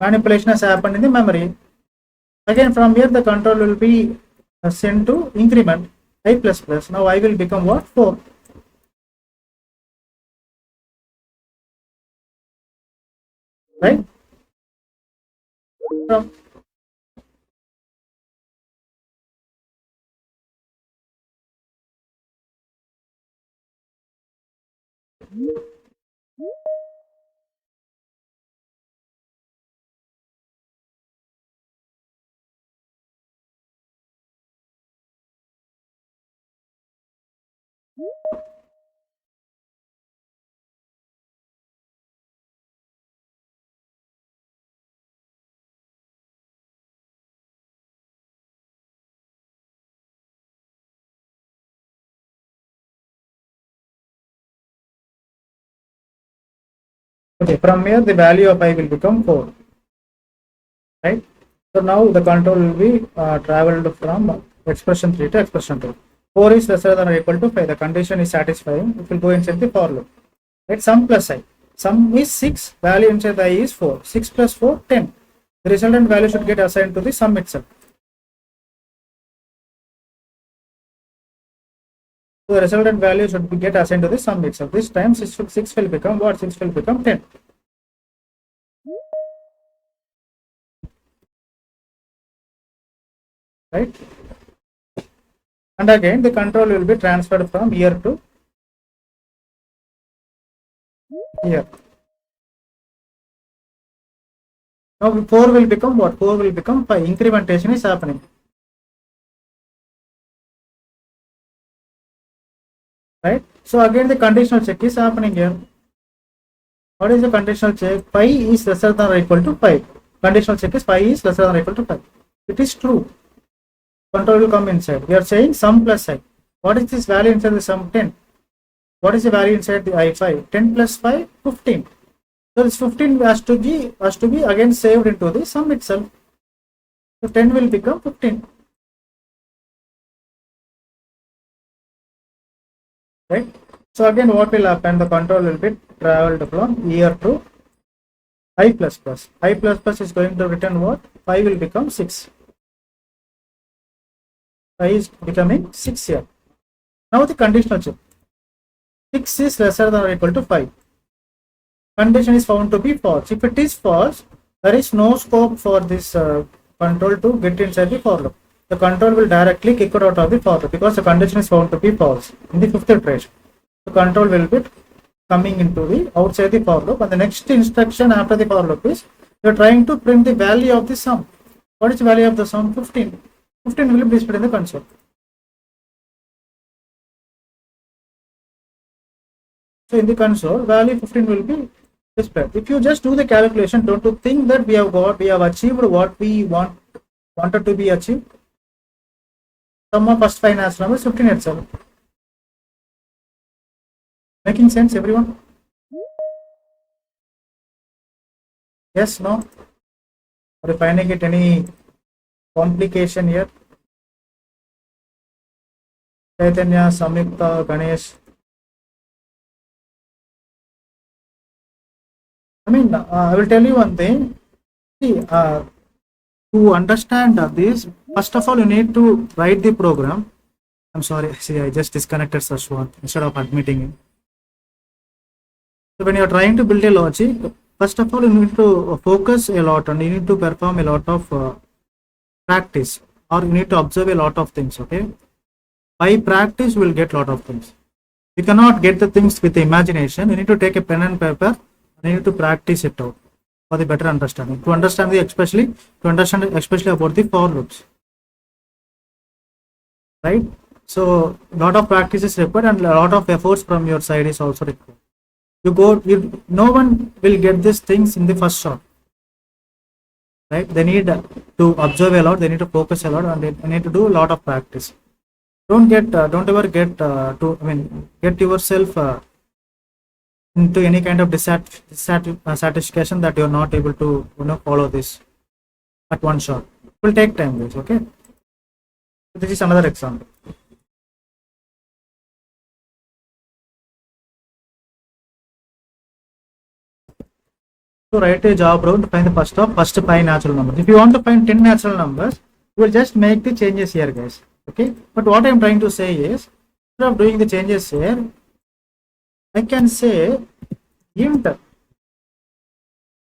Manipulation has happened in the memory. Again from here the control will be sent to increment I plus plus. Now I will become what? 4. Right? From okay, from here the value of I will become 4. Right? So now the control will be traveled from expression 3 to expression 2. 4 is lesser than or equal to 5. The condition is satisfying. It will go inside the for loop. Right? Sum plus I. Sum is 6. Value inside the I is 4. 6 plus 4, 10. The resultant value should get assigned to the sum itself. So the resultant value should get assigned to the sum itself. This time 6 will become what? 6 will become 10. Right? And again the control will be transferred from here to here. Now 4 will become what? 4 will become 5. Incrementation is happening. Right? So again the conditional check is happening here. What is the conditional check? Pi is lesser than or equal to 5. Conditional check is pi is lesser than or equal to 5. It is true. Control will come inside. We are saying sum plus I. What is this value inside the sum? 10. What is the value inside the I? 5. 10 plus 5, 15. So this 15 has to be again saved into the sum itself. So 10 will become 15. Right? So again what will happen? The control will be traveled from here to I plus plus. I plus plus is going to return what? 5 will become 6. 5 is becoming 6 here. Now the conditional check. 6 is lesser than or equal to 5. Condition is found to be false. If it is false, there is no scope for this control to get inside the for loop. The control will directly kick it out of the for loop because the condition is found to be false in the fifth iteration. The control will be coming into the outside the for loop, and the next instruction after the for loop is you are trying to print the value of the sum. What is the value of the sum? 15. 15 will be displayed in the console. So in the console, value 15 will be displayed. If you just do the calculation, don't you think that we have achieved what we wanted to be achieved? Sum of first 5 natural numbers 15 itself. Making sense, everyone? Yes, no? Are you finding it any complication here? Chaitanya, Samyukta, Ganesh. I will tell you one thing. See, to understand this, first of all, you need to write the program. I'm sorry, see, I just disconnected Sashwant instead of admitting it. So when you are trying to build a logic, first of all, you need to focus a lot and you need to perform a lot of practice, or you need to observe a lot of things, okay? By practice, you will get a lot of things. You cannot get the things with the imagination. You need to take a pen and paper and you need to practice it out for the better understanding. To understand especially about the for loops, right? So a lot of practice is required and a lot of efforts from your side is also required. No one will get these things in the first shot, right? They need to observe a lot, they need to focus a lot, and they need to do a lot of practice. Don't ever get yourself into any kind of dissatisfaction that you are not able to follow this at one shot. It will take time, guys. Okay, this is another example. So write a job program to find the first 5 natural numbers. If you want to find 10 natural numbers, you will just make the changes here, guys. Okay, but what I am trying to say is, instead of doing the changes here, I can say int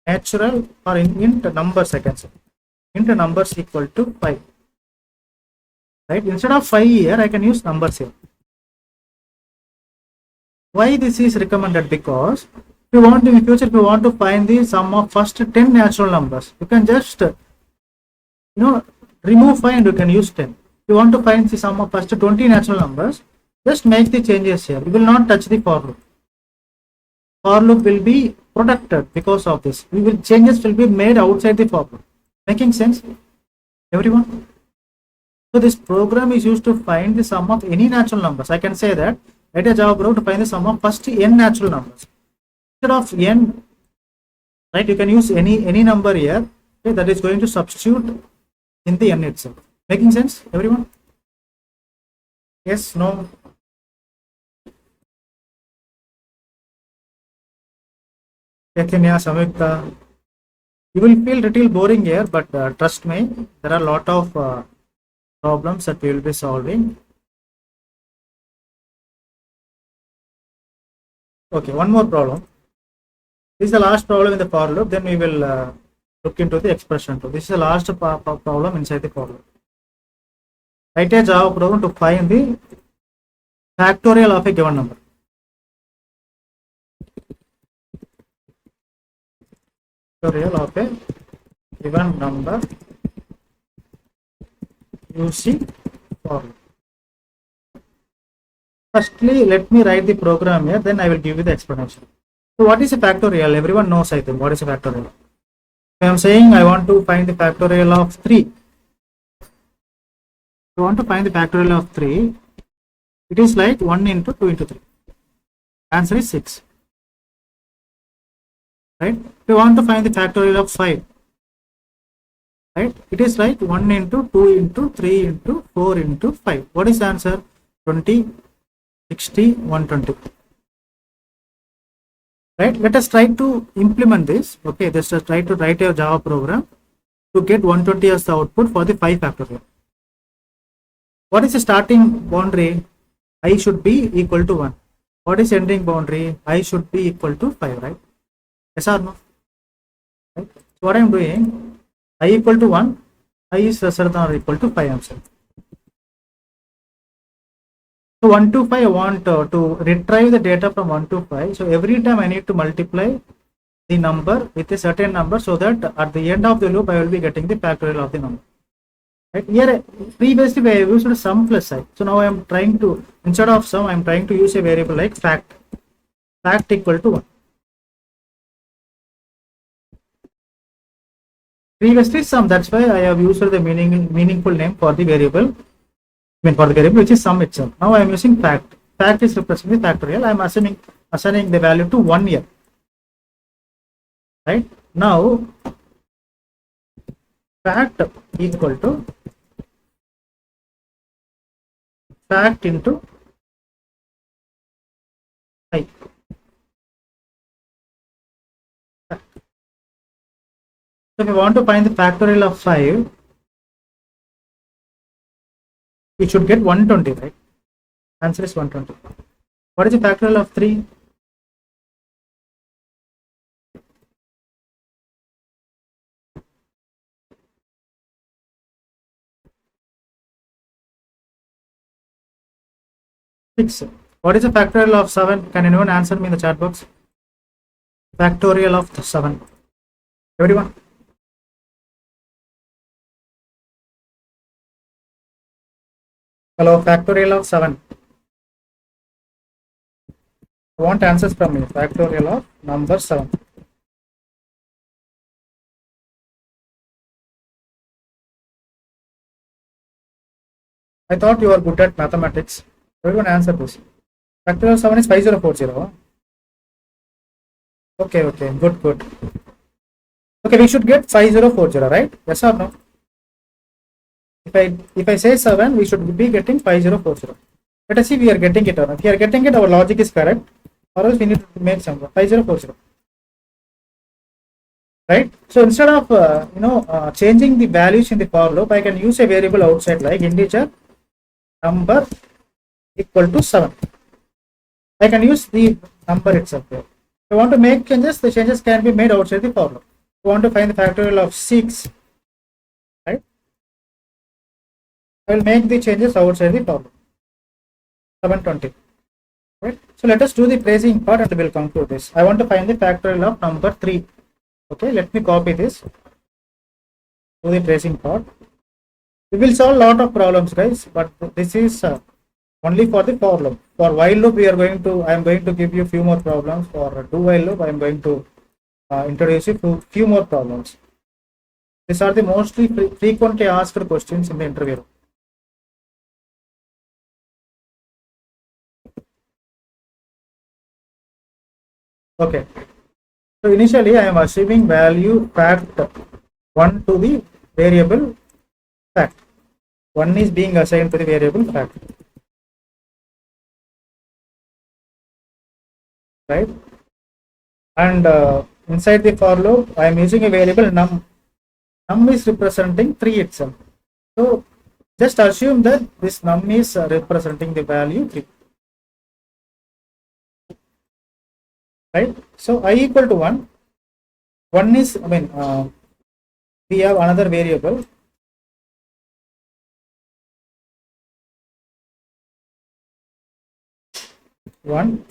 natural or int numbers. I can say int numbers equal to 5. Right? Instead of 5 here, I can use numbers here. Why this is recommended? Because if you want in the future, if you want to find the sum of first 10 natural numbers, you can just remove 5 and you can use 10. If you want to find the sum of first 20 natural numbers, just make the changes here. You will not touch the for loop. For loop will be protected because of this. Changes will be made outside the for loop. Making sense, everyone? So this program is used to find the sum of any natural numbers. I can say that write a Java program to find the sum of first n natural numbers. Instead of n, right, you can use any number here, okay, that is going to substitute in the n itself. Making sense, everyone? Yes, no? Chaitanya, Samyukta. You will feel little boring here, but trust me, there are a lot of problems that we will be solving. Okay, one more problem. This is the last problem in the for loop. Then we will look into the expression too. This is the last problem inside the for loop. Write a Java program to find the factorial of a given number. Factorial of a given number using for loop. Firstly, let me write the program here, then I will give you the explanation. So what is a factorial? Everyone knows, I think, what is a factorial. If I am saying I want to find the factorial of 3. I want to find the factorial of 3. It is like 1 into 2 into 3. Answer is 6. Right? If you want to find the factorial of 5. Right? It is like 1 into 2 into 3 into 4 into 5. What is the answer? 20, 60, 120. Right? Let us try to implement this. Okay, let's just try to write a Java program to get 120 as the output for the 5 factorial. What is the starting boundary? I should be equal to 1. What is ending boundary? I should be equal to 5, right? Yes or no? Right? So what I am doing, I equal to 1, I is lesser than or equal to 5 himself. So 1 to 5, I want to retrieve the data from 1 to 5. So every time I need to multiply the number with a certain number so that at the end of the loop I will be getting the factorial of the number. Right? Here previously I used sum plus I. So now I am trying to, instead of sum, I am trying to use a variable like fact. Fact equal to 1. Previously sum, that's why I have used the meaningful name for the variable. I mean for the variable which is sum itself. Now I am using fact. Fact is representing the factorial. I am assigning the value to 1 here. Right? Now fact equal to fact into I. So if we want to find the factorial of 5, we should get 120, right? Answer is 120. What is the factorial of 3? Six. What is the factorial of 7? Can anyone answer me in the chat box? Factorial of 7. Everyone? Hello, factorial of 7. I want answers from you. Factorial of number 7. I thought you are good at mathematics. Everyone answer this. Factorial of 7 is 5040. Okay, good. Okay, we should get 5040, right? Yes or no? If I say 7, we should be getting 5040. Let us see we are getting it or not. If we are getting it, our logic is correct. Or else we need to make some 5040. Right? So instead of changing the values in the for loop, I can use a variable outside like integer number equal to 7. I can use the number itself here. If I want to make changes, the changes can be made outside the for loop. If I want to find the factorial of 6, right? I will make the changes outside the for loop. 720. Right? So let us do the tracing part and we will conclude this. I want to find the factorial of number 3. Okay, let me copy this. Do the tracing part. We will solve a lot of problems, guys, but this is only for the for loop. For while loop, I am going to give you few more problems. For do while loop, I am going to introduce you few more problems. These are the mostly frequently asked questions in the interview. Okay. So initially, I am assuming value fact 1 to the variable fact. 1 is being assigned to the variable fact. Right? And inside the for loop, I am using a variable num. Num is representing 3 itself. So just assume that this num is representing the value 3. Right? So I equal to 1. 1 is, we have another variable. One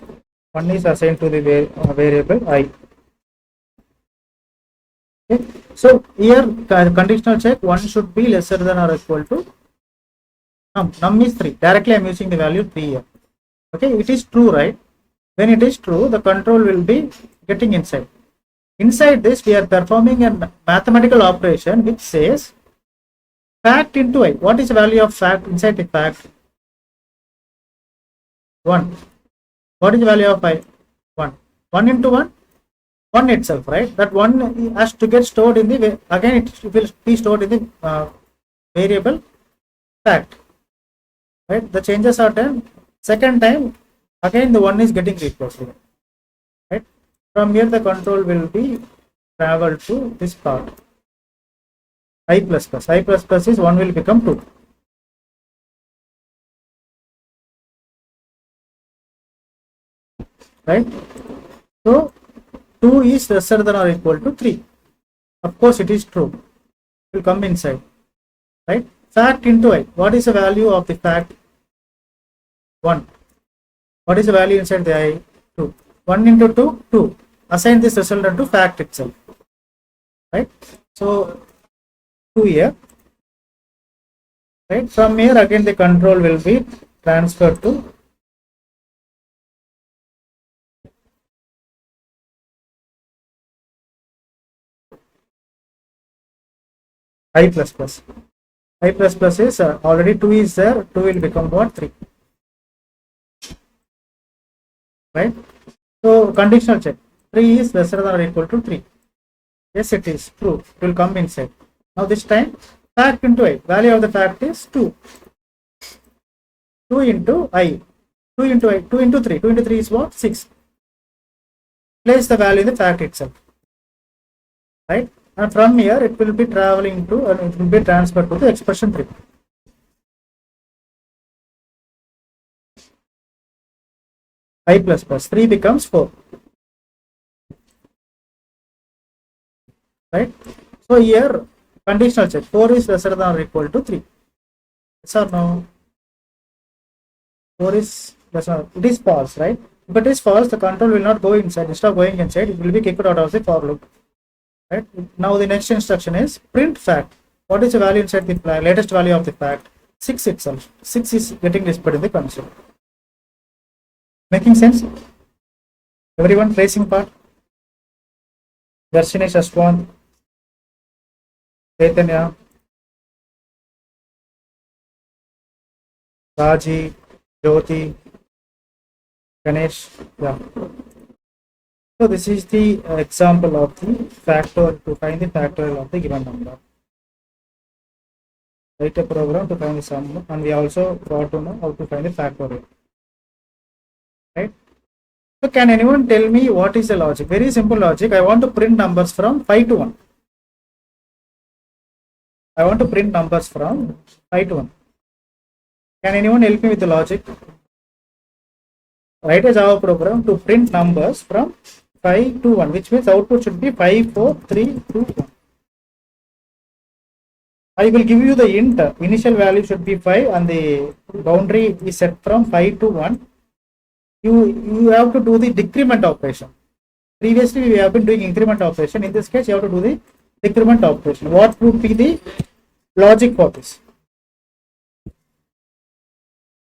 is assigned to the variable I. Okay. So here conditional check 1 should be lesser than or equal to num. Num is 3. Directly I am using the value 3 here. Okay, it is true, right? When it is true, the control will be getting inside. Inside this, we are performing a mathematical operation which says fact into I. What is the value of fact inside the fact? 1. What is the value of I? 1. 1 into 1? 1 itself, right? That 1 has to get stored in the, again it will be stored in the variable fact. Right? The changes are done. Second time, again the 1 is getting replaced. Right? From here the control will be traveled to this part. I plus plus. I plus plus is 1 will become 2. right? So 2 is lesser than or equal to 3. Of course, it is true. It will come inside, right? Fact into I. What is the value of the fact? 1. What is the value inside the I? 2. 1 into 2, 2. Assign this resultant to fact itself, right? So 2 here, right? From here again the control will be transferred to I plus plus. I plus plus is already 2 is there, 2 will become what? 3, right? So conditional check. 3 is lesser than or equal to 3. Yes, it is true. It will come inside. Now this time fact into I. Value of the fact is 2. 2 into I. 2 into I. 2 into 3. 2 into 3 is what? 6. Place the value in the fact itself, right? And from here it will be traveling to and it will be transferred to the expression 3. I plus plus 3 becomes 4, right? So here conditional check. 4 is lesser than or equal to 3. Yes or no? 4 is lesser. It is false, right? If it is false, the control will not go inside. Instead of going inside, it will be kicked out of the for loop. Right? Now the next instruction is print fact. What is the value inside the latest value of the fact? 6 itself. 6 is getting displayed in the console. Making sense? Everyone tracing part? Darshini, Shashwant, Chaitanya, Raji, Jyoti, Ganesh. Yeah. So this is the example of the factor to find the factorial of the given number. Write a program to find the sum, and we also got to know how to find the factorial. Right? So can anyone tell me what is the logic? Very simple logic. I want to print numbers from 5 to 1. I want to print numbers from 5 to 1. Can anyone help me with the logic? Write a Java program to print numbers from 5 to 1, which means output should be 5, 4, 3, 2, 1. I will give you the int. Initial value should be 5 and the boundary is set from 5 to 1. You have to do the decrement operation. Previously we have been doing increment operation. In this case you have to do the decrement operation. What would be the logic for this?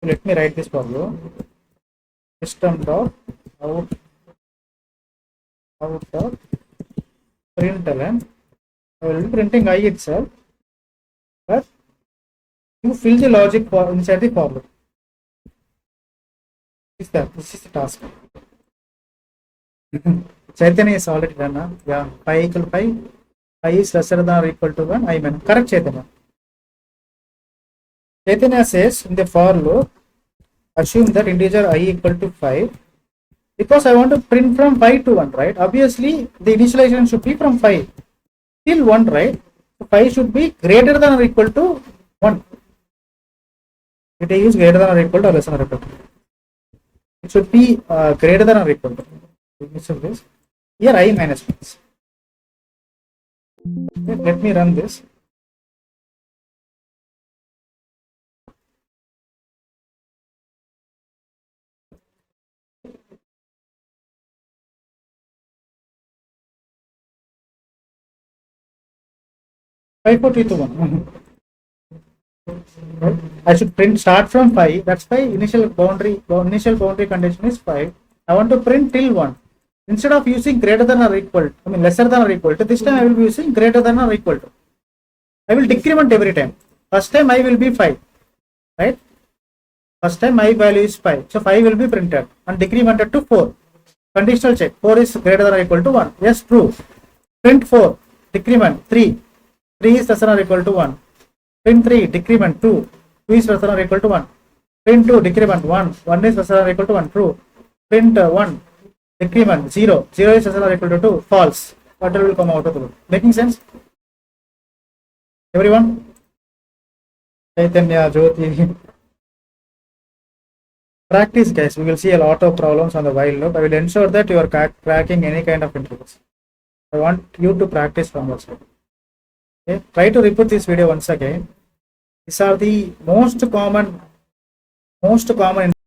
Let me write this for you. System.out.println. I will be printing I itself, but you fill the logic for inside the for loop. This is the task. Chaitanya is already done. Huh? Yeah, pi equal pi. Pi is lesser than or equal to 1. I mean, correct Chaitanya. Chaitanya says in the for loop, assume that integer I equal to 5. Because I want to print from 5 to 1, right? Obviously, the initialization should be from 5 till 1, right? So 5 should be greater than or equal to 1. It is greater than or equal to or less than or equal to. It should be greater than or equal to. This. Here I minus 1. Okay, let me run this. Five 4 3 to 1. Right? I should print start from 5. That's why initial boundary condition is 5. I want to print till 1. Instead of using greater than or equal, lesser than or equal to, this time I will be using greater than or equal to. I will decrement every time. First time I will be 5, right? First time my value is 5. So 5 will be printed and decremented to 4. Conditional check. 4 is greater than or equal to 1. Yes, true. Print 4. Decrement 3. 3 is lesser than or equal to 1. Print 3. Decrement 2. 2 is lesser than or equal to 1. Print 2. Decrement 1. 1 is lesser than or equal to 1. True. Print 1. Decrement 0. 0 is lesser than or equal to 2. False. What will come out of the loop? Making sense? Everyone? Chaitanya, Jyoti. Practice, guys. We will see a lot of problems on the while loop. I will ensure that you are cracking any kind of intervals. I want you to practice from your side. Okay, try to repeat this video once again. These are the most common